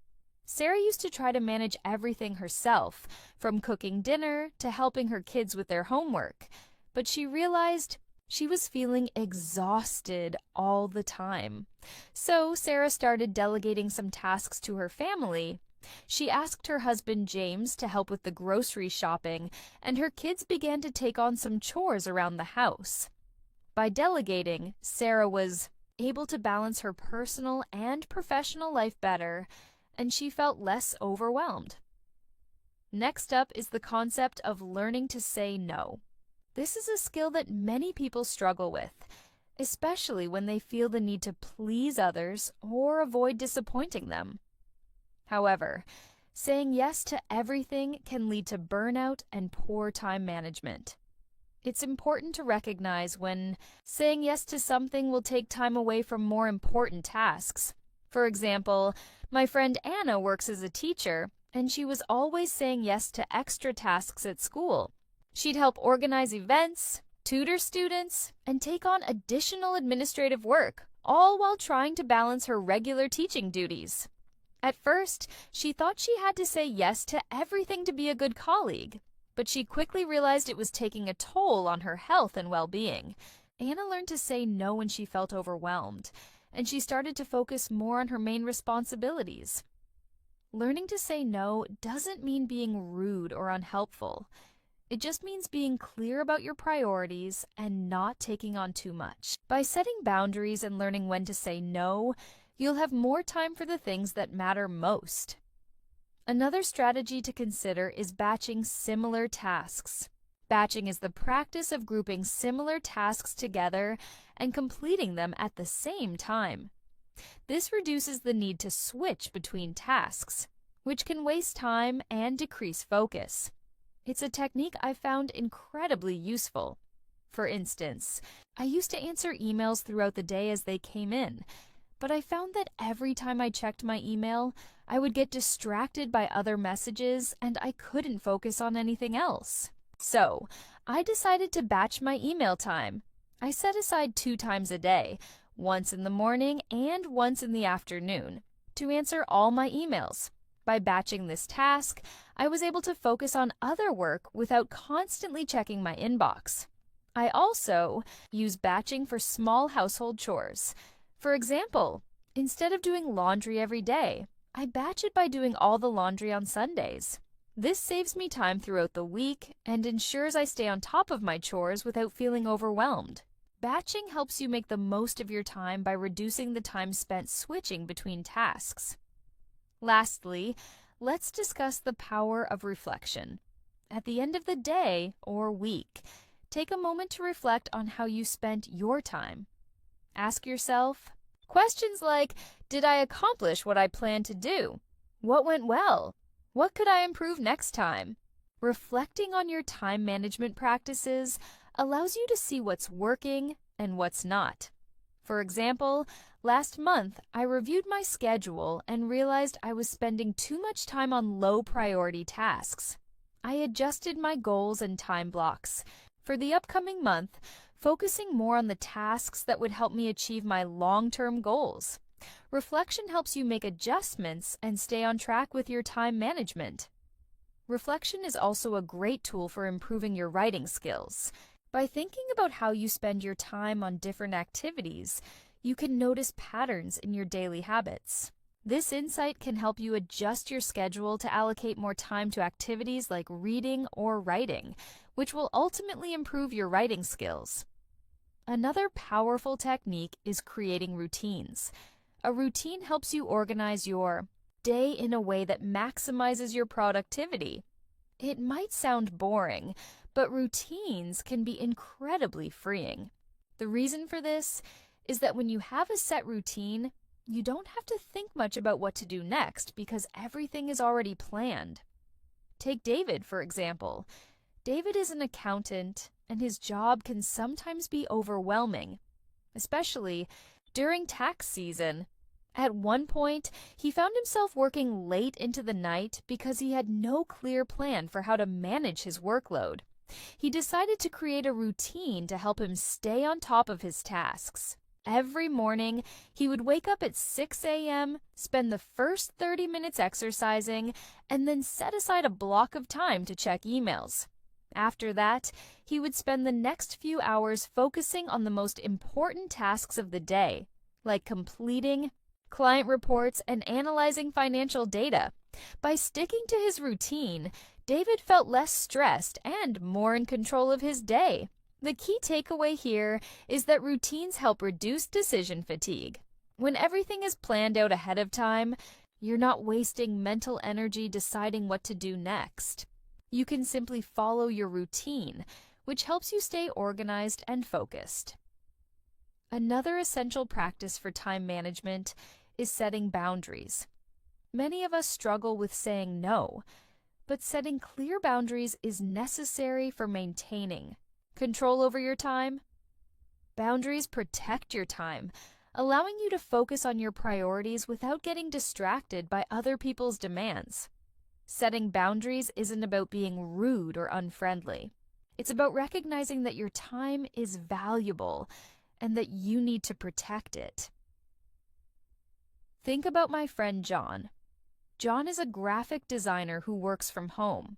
Sarah used to try to manage everything herself, from cooking dinner to helping her kids with their homework. But she realized she was feeling exhausted all the time. So Sarah started delegating some tasks to her family. She asked her husband James to help with the grocery shopping, and her kids began to take on some chores around the house. By delegating, Sarah was able to balance her personal and professional life better, and she felt less overwhelmed. Next up is the concept of learning to say no. This is a skill that many people struggle with, especially when they feel the need to please others or avoid disappointing them. However, Saying yes to everything can lead to burnout and poor time management. It's important to recognize when saying yes to something will take time away from more important tasks. For example, my friend Anna works as a teacher, and she was always saying yes to extra tasks at school. She'd help organize events, tutor students, and take on additional administrative work, all while trying to balance her regular teaching duties. At first, she thought she had to say yes to everything to be a good colleague, but she quickly realized it was taking a toll on her health and well-being. Anna learned to say no when she felt overwhelmed, and she started to focus more on her main responsibilities. Learning to say no doesn't mean being rude or unhelpful. It just means being clear about your priorities and not taking on too much. By setting boundaries and learning when to say no, you'll have more time for the things that matter most. Another strategy to consider is batching similar tasks. Batching is the practice of grouping similar tasks together and completing them at the same time. This reduces the need to switch between tasks, which can waste time and decrease focus. It's a technique I found incredibly useful. For instance, I used to answer emails throughout the day as they came in, but I found that every time I checked my email, I would get distracted by other messages and I couldn't focus on anything else. So, I decided to batch my email time. I set aside 2 times a day, once in the morning and once in the afternoon, to answer all my emails. By batching this task, I was able to focus on other work without constantly checking my inbox. I also use batching for small household chores. For example, instead of doing laundry every day, I batch it by doing all the laundry on Sundays. This saves me time throughout the week and ensures I stay on top of my chores without feeling overwhelmed. Batching helps you make the most of your time by reducing the time spent switching between tasks. Lastly, let's discuss the power of reflection. At the end of the day or week, take a moment to reflect on how you spent your time. Ask yourself questions like, did I accomplish what I planned to do? What went well? What could I improve next time? Reflecting on your time management practices allows you to see what's working and what's not. For example, last month I reviewed my schedule and realized I was spending too much time on low-priority tasks. I adjusted my goals and time blocks. For the upcoming month, focusing more on the tasks that would help me achieve my long-term goals. Reflection helps you make adjustments and stay on track with your time management. Reflection is also a great tool for improving your writing skills. By thinking about how you spend your time on different activities, you can notice patterns in your daily habits. This insight can help you adjust your schedule to allocate more time to activities like reading or writing, which will ultimately improve your writing skills. Another powerful technique is creating routines. A routine helps you organize your day in a way that maximizes your productivity. It might sound boring, but routines can be incredibly freeing. The reason for this is that when you have a set routine, you don't have to think much about what to do next because everything is already planned. Take David, for example. David is an accountant, and his job can sometimes be overwhelming, especially during tax season. At one point, he found himself working late into the night because he had no clear plan for how to manage his workload. He decided to create a routine to help him stay on top of his tasks. Every morning, he would wake up at 6 a.m., spend the first 30 minutes exercising, and then set aside a block of time to check emails. After that, he would spend the next few hours focusing on the most important tasks of the day, like completing client reports and analyzing financial data. By sticking to his routine, David felt less stressed and more in control of his day. The key takeaway here is that routines help reduce decision fatigue. When everything is planned out ahead of time, you're not wasting mental energy deciding what to do next. You can simply follow your routine, which helps you stay organized and focused. Another essential practice for time management is setting boundaries. Many of us struggle with saying no, but setting clear boundaries is necessary for maintaining control over your time. Boundaries protect your time, allowing you to focus on your priorities without getting distracted by other people's demands. Setting boundaries isn't about being rude or unfriendly. It's about recognizing that your time is valuable and that you need to protect it. Think about my friend John. John is a graphic designer who works from home.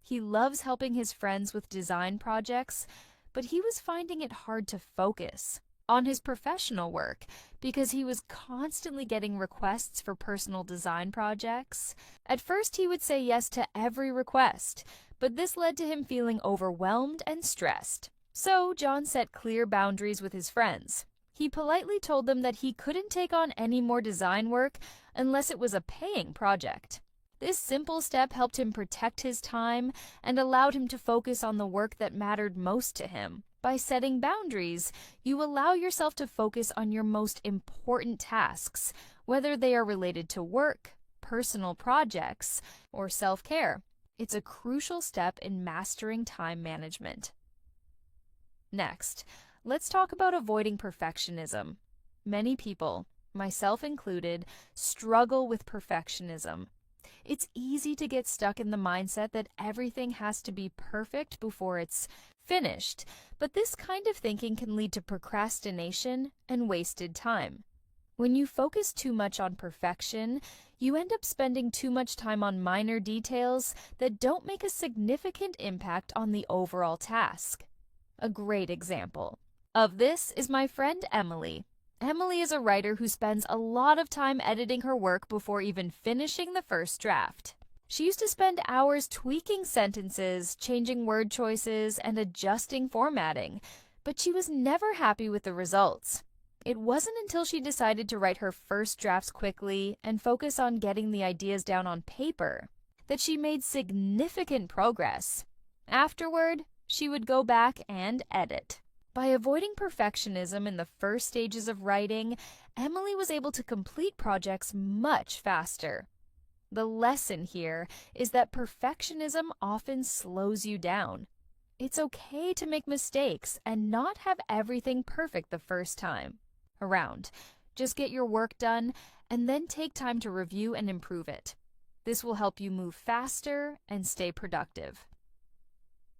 He loves helping his friends with design projects, but he was finding it hard to focus on his professional work because he was constantly getting requests for personal design projects. At first, he would say yes to every request, but this led to him feeling overwhelmed and stressed. So, John set clear boundaries with his friends. He politely told them that he couldn't take on any more design work unless it was a paying project. This simple step helped him protect his time and allowed him to focus on the work that mattered most to him. By setting boundaries, you allow yourself to focus on your most important tasks, whether they are related to work, personal projects, or self-care. It's a crucial step in mastering time management. Next, let's talk about avoiding perfectionism. Many people, myself included, struggle with perfectionism. It's easy to get stuck in the mindset that everything has to be perfect before it's finished, but this kind of thinking can lead to procrastination and wasted time. When you focus too much on perfection, you end up spending too much time on minor details that don't make a significant impact on the overall task. A great example of this is my friend Emily. Emily is a writer who spends a lot of time editing her work before even finishing the first draft. She used to spend hours tweaking sentences, changing word choices, and adjusting formatting, but she was never happy with the results. It wasn't until she decided to write her first drafts quickly and focus on getting the ideas down on paper that she made significant progress. Afterward, she would go back and edit. By avoiding perfectionism in the first stages of writing, Emily was able to complete projects much faster. The lesson here is that perfectionism often slows you down. It's okay to make mistakes and not have everything perfect the first time around. Just get your work done and then take time to review and improve it. This will help you move faster and stay productive.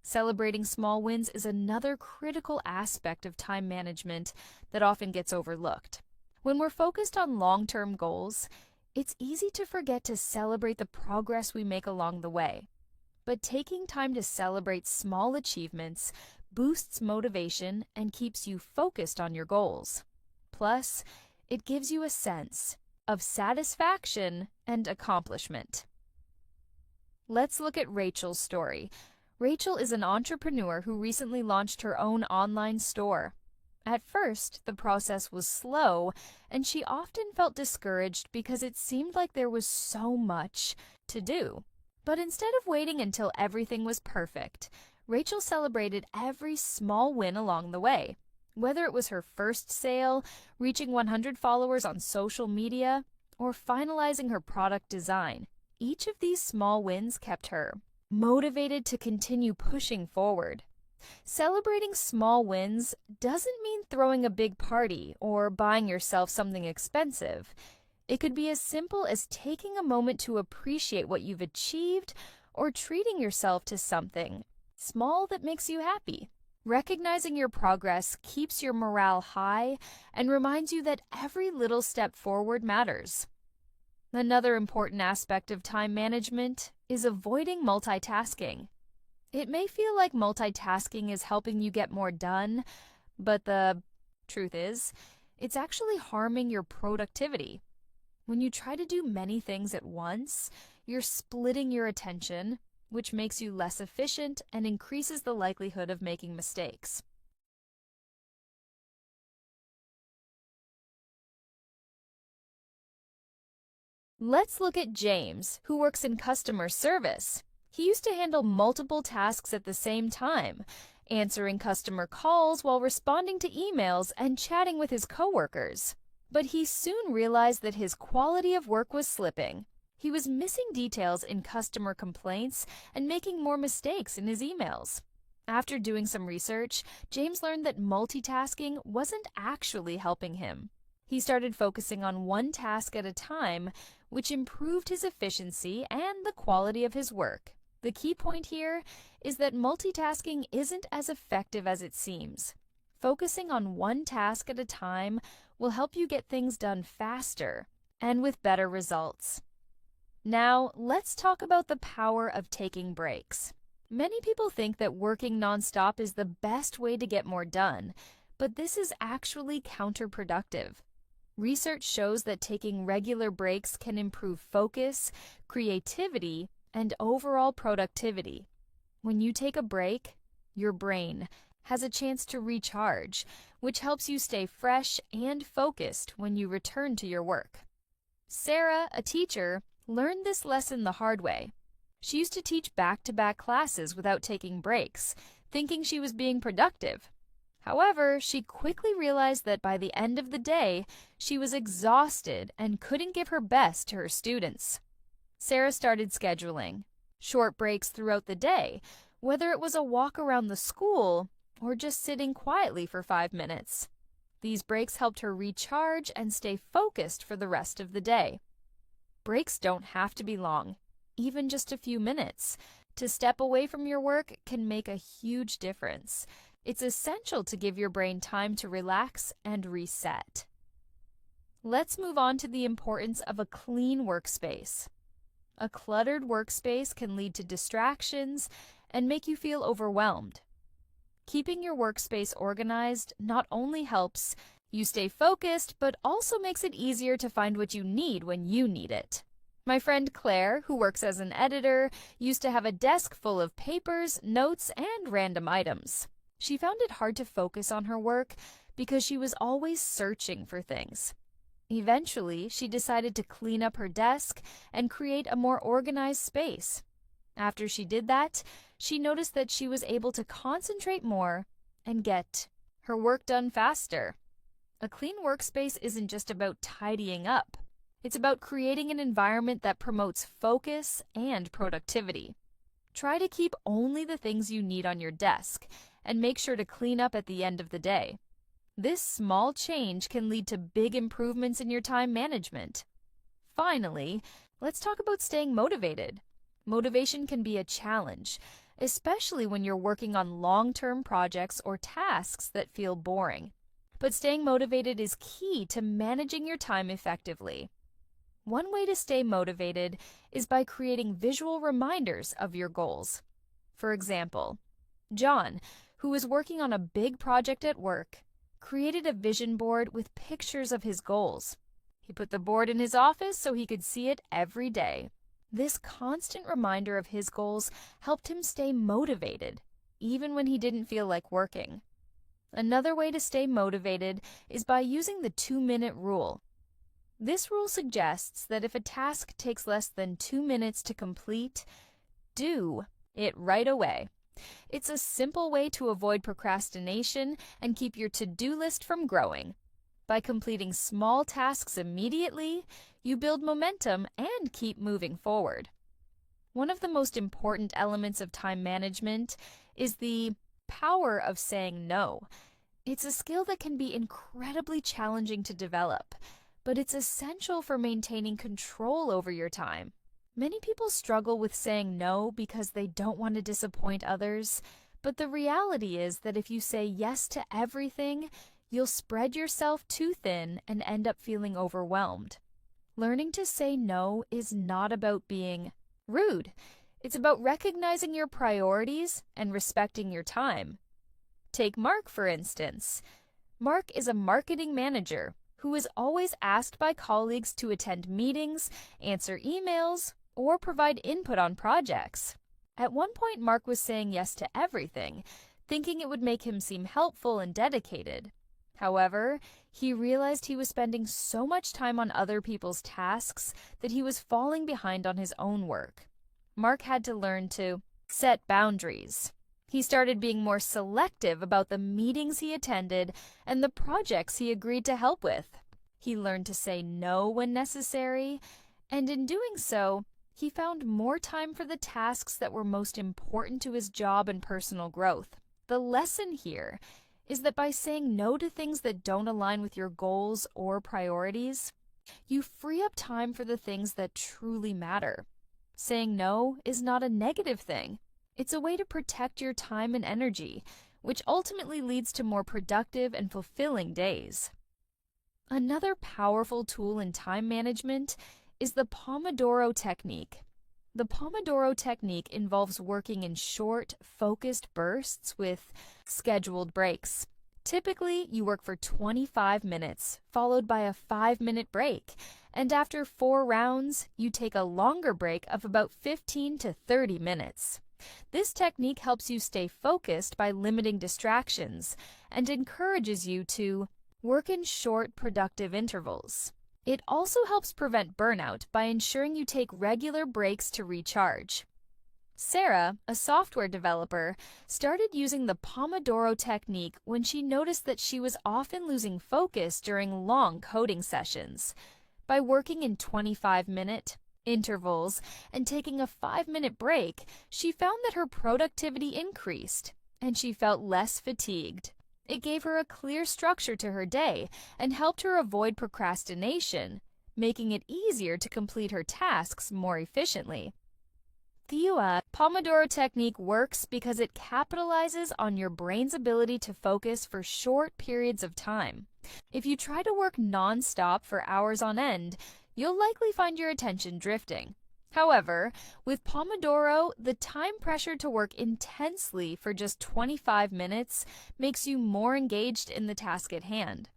Celebrating small wins is another critical aspect of time management that often gets overlooked. When we're focused on long-term goals, it's easy to forget to celebrate the progress we make along the way. But taking time to celebrate small achievements boosts motivation and keeps you focused on your goals. Plus, it gives you a sense of satisfaction and accomplishment. Let's look at Rachel's story. Rachel is an entrepreneur who recently launched her own online store. At first, the process was slow, and she often felt discouraged because it seemed like there was so much to do. But instead of waiting until everything was perfect, Rachel celebrated every small win along the way. Whether it was her first sale, reaching 100 followers on social media, or finalizing her product design, each of these small wins kept her motivated to continue pushing forward. Celebrating small wins doesn't mean throwing a big party or buying yourself something expensive. It could be as simple as taking a moment to appreciate what you've achieved or treating yourself to something small that makes you happy. Recognizing your progress keeps your morale high and reminds you that every little step forward matters. Another important aspect of time management is avoiding multitasking. It may feel like multitasking is helping you get more done, but the truth is, it's actually harming your productivity. When you try to do many things at once, you're splitting your attention, which makes you less efficient and increases the likelihood of making mistakes. Let's look at James, who works in customer service. He used to handle multiple tasks at the same time, answering customer calls while responding to emails and chatting with his coworkers. But he soon realized that his quality of work was slipping. He was missing details in customer complaints and making more mistakes in his emails. After doing some research, James learned that multitasking wasn't actually helping him. He started focusing on one task at a time, which improved his efficiency and the quality of his work. The key point here is that multitasking isn't as effective as it seems. Focusing on one task at a time will help you get things done faster and with better results. Now, let's talk about the power of taking breaks. Many people think that working nonstop is the best way to get more done, but this is actually counterproductive. Research shows that taking regular breaks can improve focus, creativity, and overall productivity. When you take a break, your brain has a chance to recharge, which helps you stay fresh and focused when you return to your work. Sarah, a teacher, learned this lesson the hard way. She used to teach back-to-back classes without taking breaks, thinking she was being productive. However, she quickly realized that by the end of the day, she was exhausted and couldn't give her best to her students. Sarah started scheduling short breaks throughout the day, whether it was a walk around the school or just sitting quietly for 5 minutes. These breaks helped her recharge and stay focused for the rest of the day. Breaks don't have to be long, even just a few minutes. To step away from your work can make a huge difference. It's essential to give your brain time to relax and reset. Let's move on to the importance of a clean workspace. A cluttered workspace can lead to distractions and make you feel overwhelmed. Keeping your workspace organized not only helps you stay focused, but also makes it easier to find what you need when you need it. My friend Claire, who works as an editor, used to have a desk full of papers, notes, and random items. She found it hard to focus on her work because she was always searching for things. Eventually, she decided to clean up her desk and create a more organized space. After she did that, she noticed that she was able to concentrate more and get her work done faster. A clean workspace isn't just about tidying up. It's about creating an environment that promotes focus and productivity. Try to keep only the things you need on your desk and make sure to clean up at the end of the day. This small change can lead to big improvements in your time management. Finally, let's talk about staying motivated. Motivation can be a challenge, especially when you're working on long-term projects or tasks that feel boring. But staying motivated is key to managing your time effectively. One way to stay motivated is by creating visual reminders of your goals. For example, John, who was working on a big project at work, created a vision board with pictures of his goals. He put the board in his office so he could see it every day. This constant reminder of his goals helped him stay motivated, even when he didn't feel like working. Another way to stay motivated is by using the 2-minute rule. This rule suggests that if a task takes less than 2 minutes to complete, do it right away. It's a simple way to avoid procrastination and keep your to-do list from growing. By completing small tasks immediately, you build momentum and keep moving forward. One of the most important elements of time management is the power of saying no. It's a skill that can be incredibly challenging to develop, but it's essential for maintaining control over your time. Many people struggle with saying no because they don't want to disappoint others, but the reality is that if you say yes to everything, you'll spread yourself too thin and end up feeling overwhelmed. Learning to say no is not about being rude. It's about recognizing your priorities and respecting your time. Take Mark, for instance. Mark is a marketing manager who is always asked by colleagues to attend meetings, answer emails, or provide input on projects. At one point, Mark was saying yes to everything, thinking it would make him seem helpful and dedicated. However, he realized he was spending so much time on other people's tasks that he was falling behind on his own work. Mark had to learn to set boundaries. He started being more selective about the meetings he attended and the projects he agreed to help with. He learned to say no when necessary And in doing so, he found more time for the tasks that were most important to his job and personal growth. The lesson here is that by saying no to things that don't align with your goals or priorities, you free up time for the things that truly matter. Saying no is not a negative thing. It's a way to protect your time and energy, which ultimately leads to more productive and fulfilling days. Another powerful tool in time management is the Pomodoro technique. The Pomodoro technique involves working in short, focused bursts with scheduled breaks. Typically, you work for 25 minutes, followed by a 5-minute break, and after 4 rounds, you take a longer break of about 15 to 30 minutes. This technique helps you stay focused by limiting distractions and encourages you to work in short, productive intervals. It also helps prevent burnout by ensuring you take regular breaks to recharge. Sarah, a software developer, started using the Pomodoro technique when she noticed that she was often losing focus during long coding sessions. By working in 25-minute intervals and taking a 5-minute break, she found that her productivity increased and she felt less fatigued. It gave her a clear structure to her day and helped her avoid procrastination, making it easier to complete her tasks more efficiently. The Pomodoro technique works because it capitalizes on your brain's ability to focus for short periods of time. If you try to work non-stop for hours on end, you'll likely find your attention drifting. However, with Pomodoro, the time pressure to work intensely for just 25 minutes makes you more engaged in the task at hand.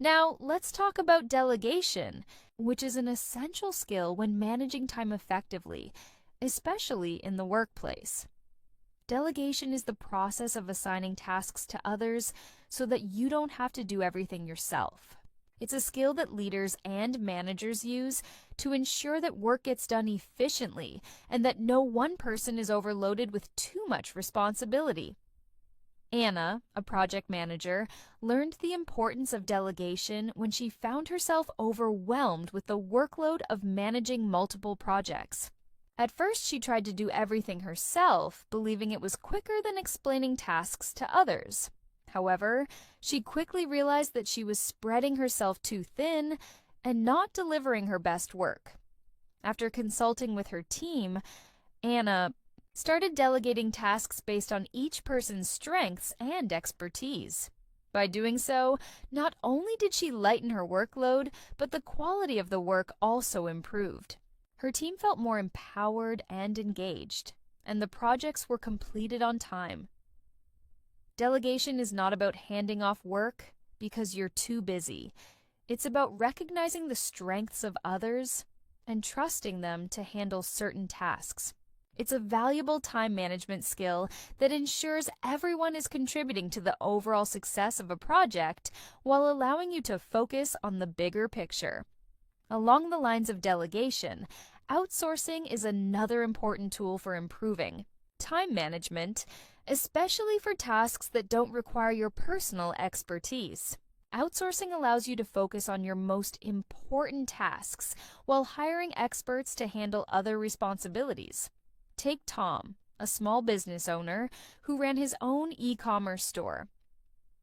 Now, let's talk about delegation, which is an essential skill when managing time effectively, especially in the workplace. Delegation is the process of assigning tasks to others so that you don't have to do everything yourself. It's a skill that leaders and managers use to ensure that work gets done efficiently and that no one person is overloaded with too much responsibility. Anna, a project manager, learned the importance of delegation when she found herself overwhelmed with the workload of managing multiple projects. At first, she tried to do everything herself, believing it was quicker than explaining tasks to others. However, she quickly realized that she was spreading herself too thin and not delivering her best work. After consulting with her team, Anna started delegating tasks based on each person's strengths and expertise. By doing so, not only did she lighten her workload, but the quality of the work also improved. Her team felt more empowered and engaged, and the projects were completed on time. Delegation is not about handing off work because you're too busy. It's about recognizing the strengths of others and trusting them to handle certain tasks. It's a valuable time management skill that ensures everyone is contributing to the overall success of a project while allowing you to focus on the bigger picture. Along the lines of delegation, outsourcing is another important tool for improving time management, especially for tasks that don't require your personal expertise. Outsourcing allows you to focus on your most important tasks while hiring experts to handle other responsibilities. Take Tom, a small business owner who ran his own e-commerce store.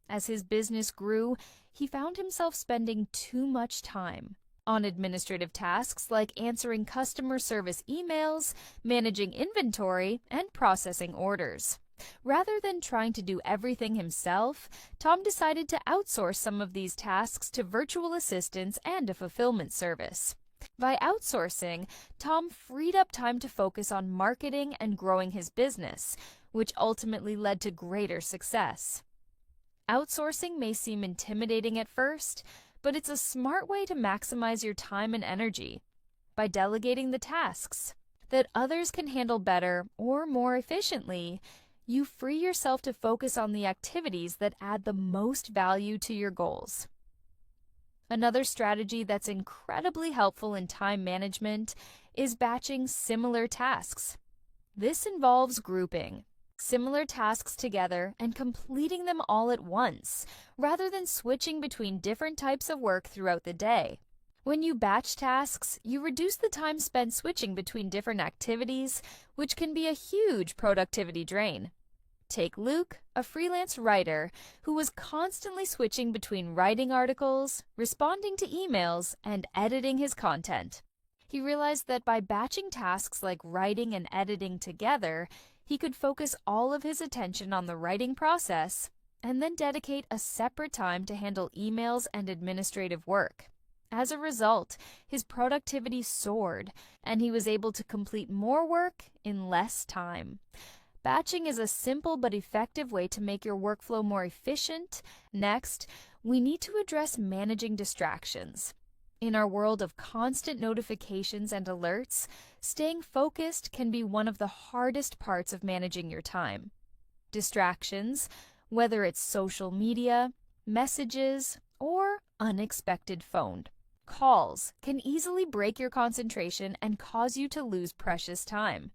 As his business grew, he found himself spending too much time on administrative tasks like answering customer service emails, managing inventory, and processing orders. Rather than trying to do everything himself, Tom decided to outsource some of these tasks to virtual assistants and a fulfillment service. By outsourcing, Tom freed up time to focus on marketing and growing his business, which ultimately led to greater success. Outsourcing may seem intimidating at first, but it's a smart way to maximize your time and energy. By delegating the tasks that others can handle better or more efficiently, you free yourself to focus on the activities that add the most value to your goals. Another strategy that's incredibly helpful in time management is batching similar tasks. This involves grouping similar tasks together and completing them all at once, rather than switching between different types of work throughout the day. When you batch tasks, you reduce the time spent switching between different activities, which can be a huge productivity drain. Take Luke, a freelance writer who was constantly switching between writing articles, responding to emails, and editing his content. He realized that by batching tasks like writing and editing together, he could focus all of his attention on the writing process and then dedicate a separate time to handle emails and administrative work. As a result, his productivity soared, and he was able to complete more work in less time. Batching is a simple but effective way to make your workflow more efficient. Next, we need to address managing distractions. In our world of constant notifications and alerts, staying focused can be one of the hardest parts of managing your time. Distractions, whether it's social media, messages, or unexpected phone calls, can easily break your concentration and cause you to lose precious time.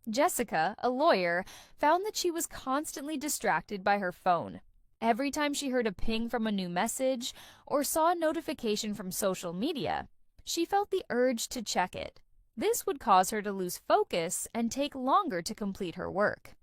Jessica, a lawyer, found that she was constantly distracted by her phone. Every time she heard a ping from a new message or saw a notification from social media, she felt the urge to check it. This would cause her to lose focus and take longer to complete her work.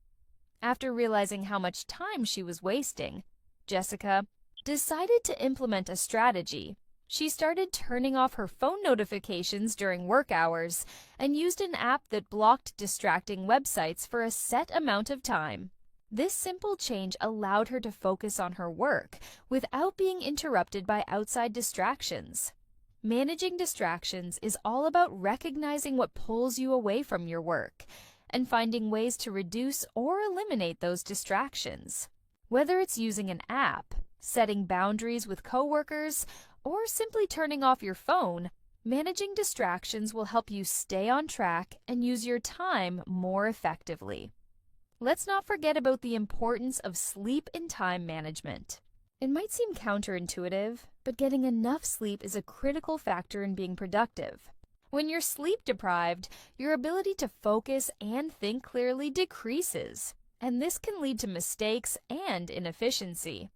After realizing how much time she was wasting, Jessica decided to implement a strategy. She started turning off her phone notifications during work hours and used an app that blocked distracting websites for a set amount of time. This simple change allowed her to focus on her work without being interrupted by outside distractions. Managing distractions is all about recognizing what pulls you away from your work and finding ways to reduce or eliminate those distractions. Whether it's using an app, setting boundaries with coworkers, or simply turning off your phone, managing distractions will help you stay on track and use your time more effectively. Let's not forget about the importance of sleep and time management. It might seem counterintuitive, but getting enough sleep is a critical factor in being productive. When you're sleep deprived, your ability to focus and think clearly decreases, and this can lead to mistakes and inefficiency.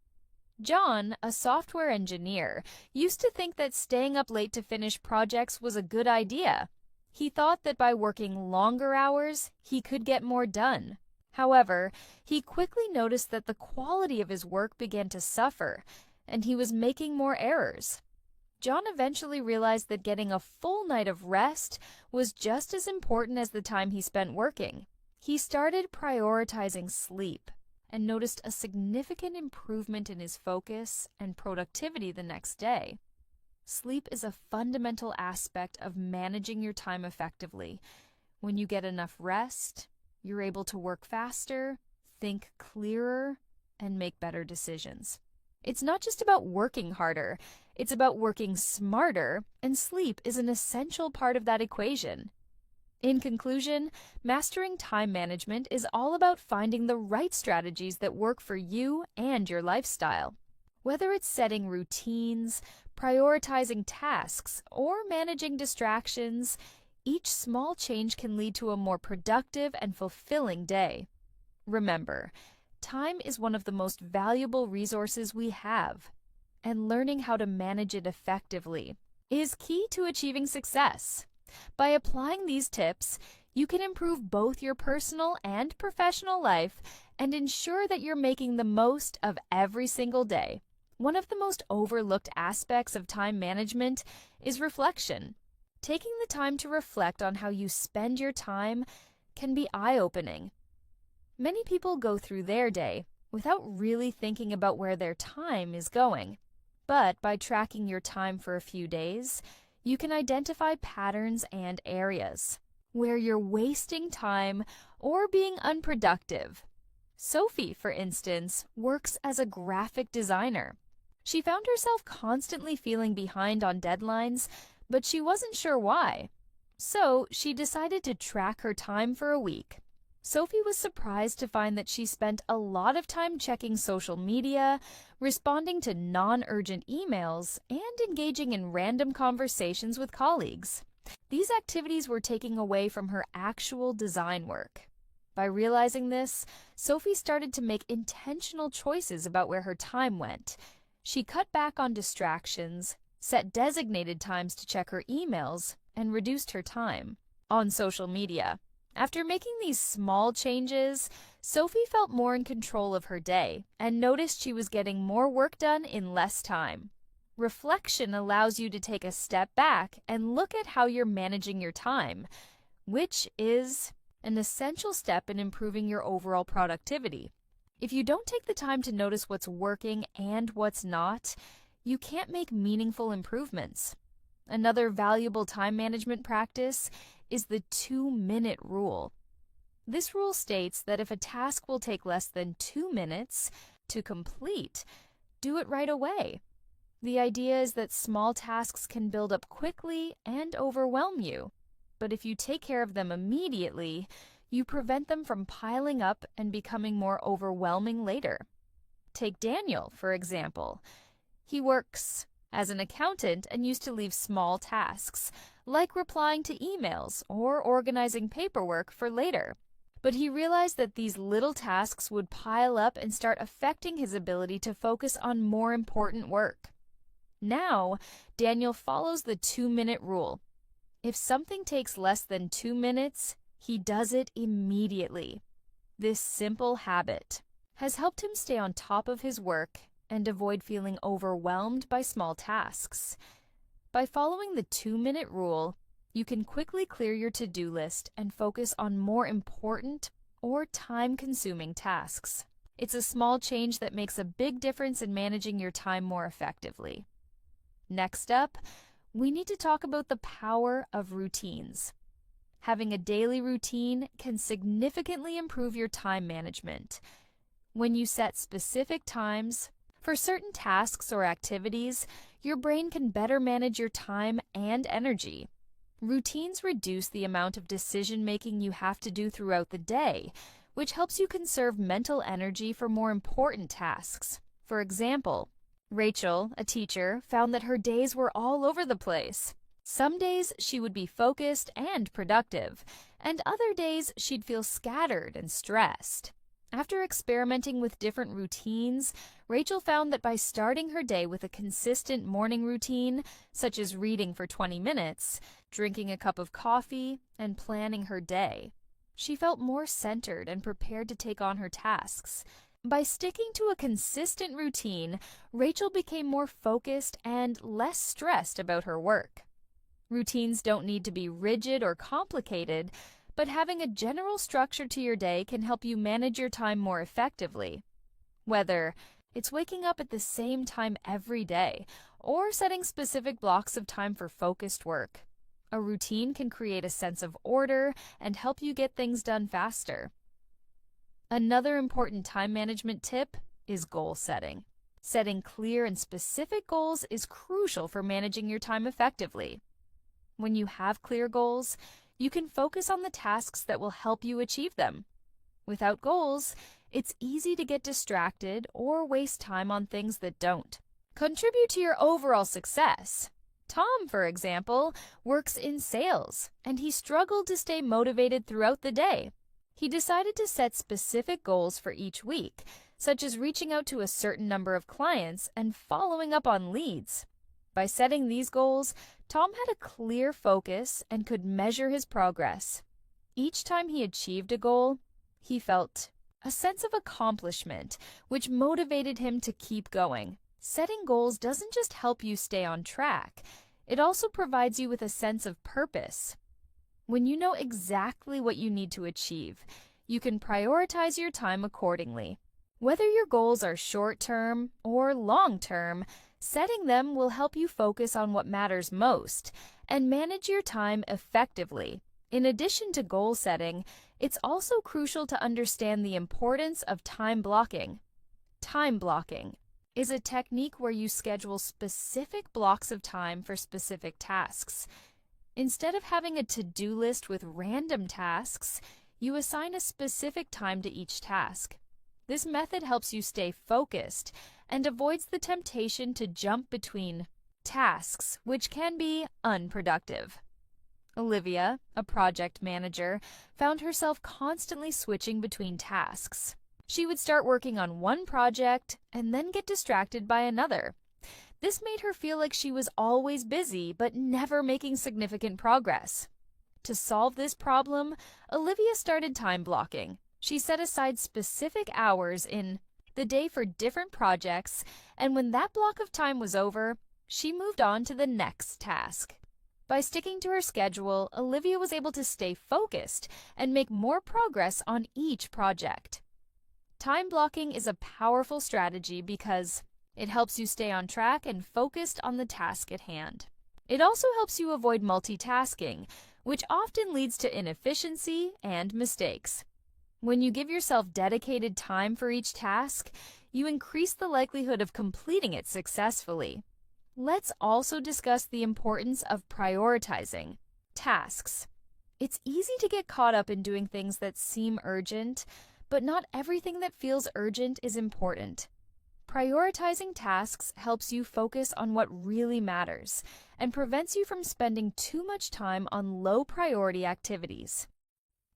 John, a software engineer, used to think that staying up late to finish projects was a good idea. He thought that by working longer hours, he could get more done. However, he quickly noticed that the quality of his work began to suffer, and he was making more errors. John eventually realized that getting a full night of rest was just as important as the time he spent working. He started prioritizing sleep and noticed a significant improvement in his focus and productivity the next day. Sleep is a fundamental aspect of managing your time effectively. When you get enough rest, you're able to work faster, think clearer, and make better decisions. It's not just about working harder, it's about working smarter, and sleep is an essential part of that equation. In conclusion, mastering time management is all about finding the right strategies that work for you and your lifestyle. Whether it's setting routines, prioritizing tasks, or managing distractions, each small change can lead to a more productive and fulfilling day. Remember, time is one of the most valuable resources we have, and learning how to manage it effectively is key to achieving success. By applying these tips, you can improve both your personal and professional life and ensure that you're making the most of every single day. One of the most overlooked aspects of time management is reflection. Taking the time to reflect on how you spend your time can be eye-opening. Many people go through their day without really thinking about where their time is going. But by tracking your time for a few days, you can identify patterns and areas where you're wasting time or being unproductive. Sophie, for instance, works as a graphic designer. She found herself constantly feeling behind on deadlines, but she wasn't sure why. So she decided to track her time for a week. Sophie was surprised to find that she spent a lot of time checking social media, responding to non-urgent emails, and engaging in random conversations with colleagues. These activities were taking away from her actual design work. By realizing this, Sophie started to make intentional choices about where her time went. She cut back on distractions, set designated times to check her emails, and reduced her time on social media. After making these small changes, Sophie felt more in control of her day and noticed she was getting more work done in less time. Reflection allows you to take a step back and look at how you're managing your time, which is an essential step in improving your overall productivity. If you don't take the time to notice what's working and what's not, you can't make meaningful improvements. Another valuable time management practice is the 2-minute rule. This rule states that if a task will take less than 2 minutes to complete, do it right away. The idea is that small tasks can build up quickly and overwhelm you, but if you take care of them immediately, you prevent them from piling up and becoming more overwhelming later. Take Daniel, for example. He works as an accountant and used to leave small tasks, like replying to emails or organizing paperwork, for later. But he realized that these little tasks would pile up and start affecting his ability to focus on more important work. Now, Daniel follows the 2-minute rule. If something takes less than 2 minutes, he does it immediately. This simple habit has helped him stay on top of his work and avoid feeling overwhelmed by small tasks. By following the 2-minute rule, you can quickly clear your to-do list and focus on more important or time-consuming tasks. It's a small change that makes a big difference in managing your time more effectively. Next up, we need to talk about the power of routines. Having a daily routine can significantly improve your time management. When you set specific times for certain tasks or activities, your brain can better manage your time and energy. Routines reduce the amount of decision-making you have to do throughout the day, which helps you conserve mental energy for more important tasks. For example, Rachel, a teacher, found that her days were all over the place. Some days she would be focused and productive, and other days she'd feel scattered and stressed. After experimenting with different routines, Rachel found that by starting her day with a consistent morning routine, such as reading for 20 minutes, drinking a cup of coffee, and planning her day, she felt more centered and prepared to take on her tasks. By sticking to a consistent routine, Rachel became more focused and less stressed about her work. Routines don't need to be rigid or complicated, but having a general structure to your day can help you manage your time more effectively. Whether it's waking up at the same time every day or setting specific blocks of time for focused work, a routine can create a sense of order and help you get things done faster. Another important time management tip is goal setting. Setting clear and specific goals is crucial for managing your time effectively. When you have clear goals, you can focus on the tasks that will help you achieve them. Without goals, it's easy to get distracted or waste time on things that don't contribute to your overall success. Tom, for example, works in sales, and he struggled to stay motivated throughout the day. He decided to set specific goals for each week, such as reaching out to a certain number of clients and following up on leads. By setting these goals, Tom had a clear focus and could measure his progress. Each time he achieved a goal, he felt a sense of accomplishment, which motivated him to keep going. Setting goals doesn't just help you stay on track, it also provides you with a sense of purpose. When you know exactly what you need to achieve, you can prioritize your time accordingly. Whether your goals are short-term or long-term, setting them will help you focus on what matters most and manage your time effectively. In addition to goal setting, it's also crucial to understand the importance of time blocking. Time blocking is a technique where you schedule specific blocks of time for specific tasks. Instead of having a to-do list with random tasks, you assign a specific time to each task. This method helps you stay focused and avoids the temptation to jump between tasks, which can be unproductive. Olivia, a project manager, found herself constantly switching between tasks. She would start working on one project and then get distracted by another. This made her feel like she was always busy but never making significant progress. To solve this problem, Olivia started time blocking. She set aside specific hours in the day for different projects, and when that block of time was over, she moved on to the next task. By sticking to her schedule, Olivia was able to stay focused and make more progress on each project. Time blocking is a powerful strategy because it helps you stay on track and focused on the task at hand. It also helps you avoid multitasking, which often leads to inefficiency and mistakes. When you give yourself dedicated time for each task, you increase the likelihood of completing it successfully. Let's also discuss the importance of prioritizing tasks. It's easy to get caught up in doing things that seem urgent, but not everything that feels urgent is important. Prioritizing tasks helps you focus on what really matters and prevents you from spending too much time on low-priority activities.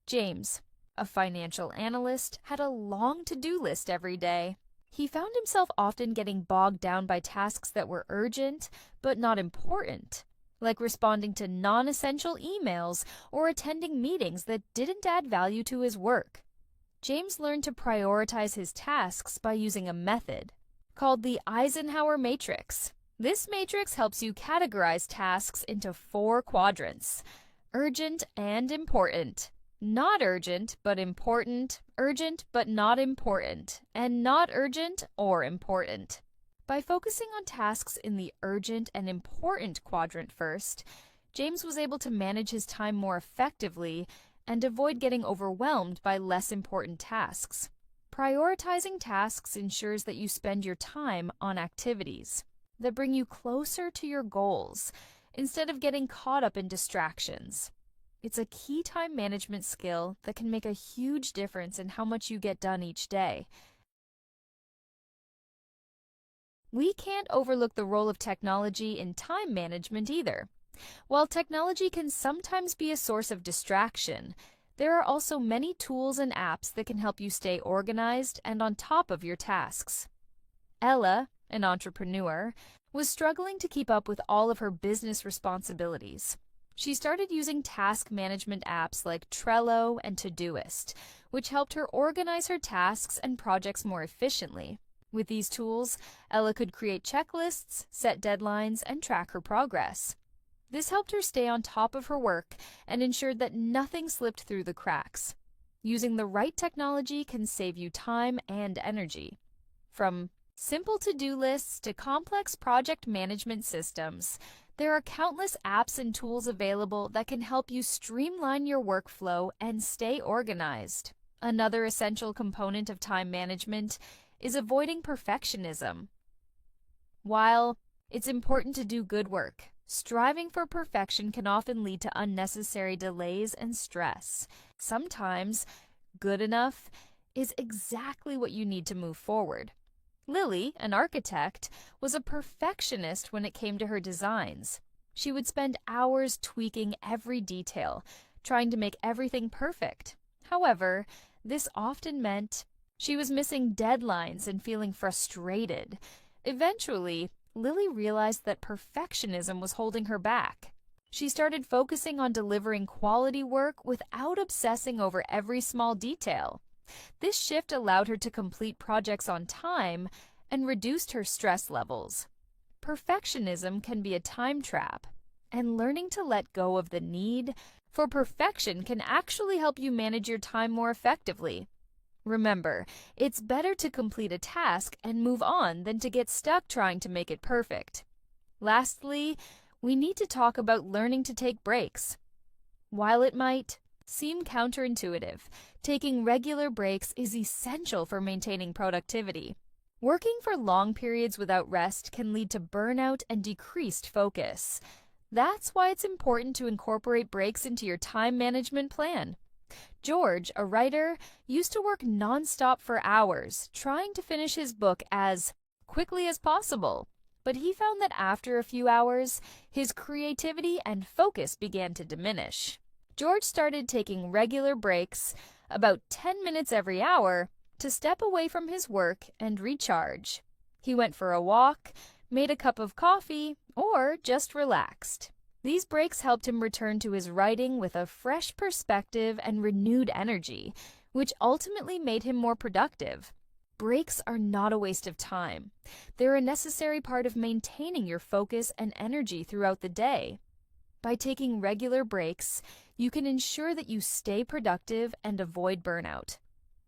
James, a financial analyst, had a long to-do list every day. He found himself often getting bogged down by tasks that were urgent but not important, like responding to non-essential emails or attending meetings that didn't add value to his work. James learned to prioritize his tasks by using a method called the Eisenhower Matrix. This matrix helps you categorize tasks into 4 quadrants: urgent and important, not urgent but important, urgent but not important, and not urgent or important. By focusing on tasks in the urgent and important quadrant first, James was able to manage his time more effectively and avoid getting overwhelmed by less important tasks. Prioritizing tasks ensures that you spend your time on activities that bring you closer to your goals instead of getting caught up in distractions. It's a key time management skill that can make a huge difference in how much you get done each day. We can't overlook the role of technology in time management either. While technology can sometimes be a source of distraction, there are also many tools and apps that can help you stay organized and on top of your tasks. Ella, an entrepreneur, was struggling to keep up with all of her business responsibilities. She started using task management apps like Trello and Todoist, which helped her organize her tasks and projects more efficiently. With these tools, Ella could create checklists, set deadlines, and track her progress. This helped her stay on top of her work and ensured that nothing slipped through the cracks. Using the right technology can save you time and energy. From simple to-do lists to complex project management systems, there are countless apps and tools available that can help you streamline your workflow and stay organized. Another essential component of time management is avoiding perfectionism. While it's important to do good work, striving for perfection can often lead to unnecessary delays and stress. Sometimes, good enough is exactly what you need to move forward. Lily, an architect, was a perfectionist when it came to her designs. She would spend hours tweaking every detail, trying to make everything perfect. However, this often meant she was missing deadlines and feeling frustrated. Eventually, Lily realized that perfectionism was holding her back. She started focusing on delivering quality work without obsessing over every small detail. This shift allowed her to complete projects on time and reduced her stress levels. Perfectionism can be a time trap, and learning to let go of the need for perfection can actually help you manage your time more effectively. Remember, it's better to complete a task and move on than to get stuck trying to make it perfect. Lastly, we need to talk about learning to take breaks. While it might seem counterintuitive, taking regular breaks is essential for maintaining productivity. Working for long periods without rest can lead to burnout and decreased focus. That's why it's important to incorporate breaks into your time management plan. George, a writer, used to work nonstop for hours, trying to finish his book as quickly as possible. But he found that after a few hours, his creativity and focus began to diminish. George started taking regular breaks, about 10 minutes every hour, to step away from his work and recharge. He went for a walk, made a cup of coffee, or just relaxed. These breaks helped him return to his writing with a fresh perspective and renewed energy, which ultimately made him more productive. Breaks are not a waste of time. They're a necessary part of maintaining your focus and energy throughout the day. By taking regular breaks, you can ensure that you stay productive and avoid burnout.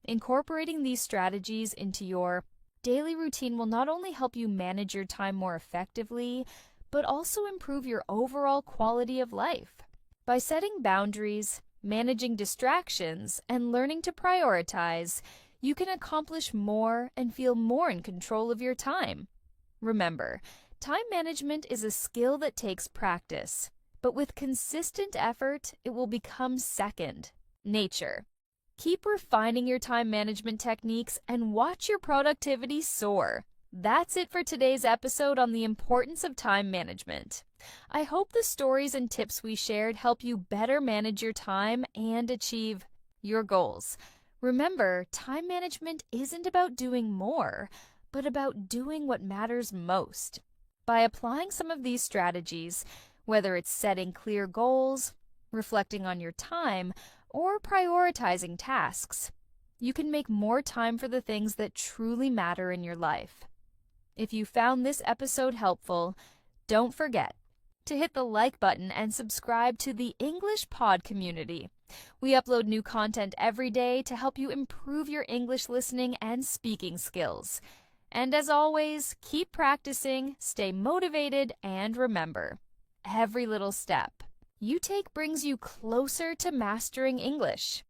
Incorporating these strategies into your daily routine will not only help you manage your time more effectively, but also improve your overall quality of life. By setting boundaries, managing distractions, and learning to prioritize, you can accomplish more and feel more in control of your time. Remember, time management is a skill that takes practice, but with consistent effort, it will become second nature. Keep refining your time management techniques and watch your productivity soar. That's it for today's episode on the importance of time management. I hope the stories and tips we shared help you better manage your time and achieve your goals. Remember, time management isn't about doing more, but about doing what matters most. By applying some of these strategies, whether it's setting clear goals, reflecting on your time, or prioritizing tasks, you can make more time for the things that truly matter in your life. If you found this episode helpful, don't forget to hit the like button and subscribe to the English Pod community. We upload new content every day to help you improve your English listening and speaking skills. And as always, keep practicing, stay motivated, and remember, every little step you take brings you closer to mastering English.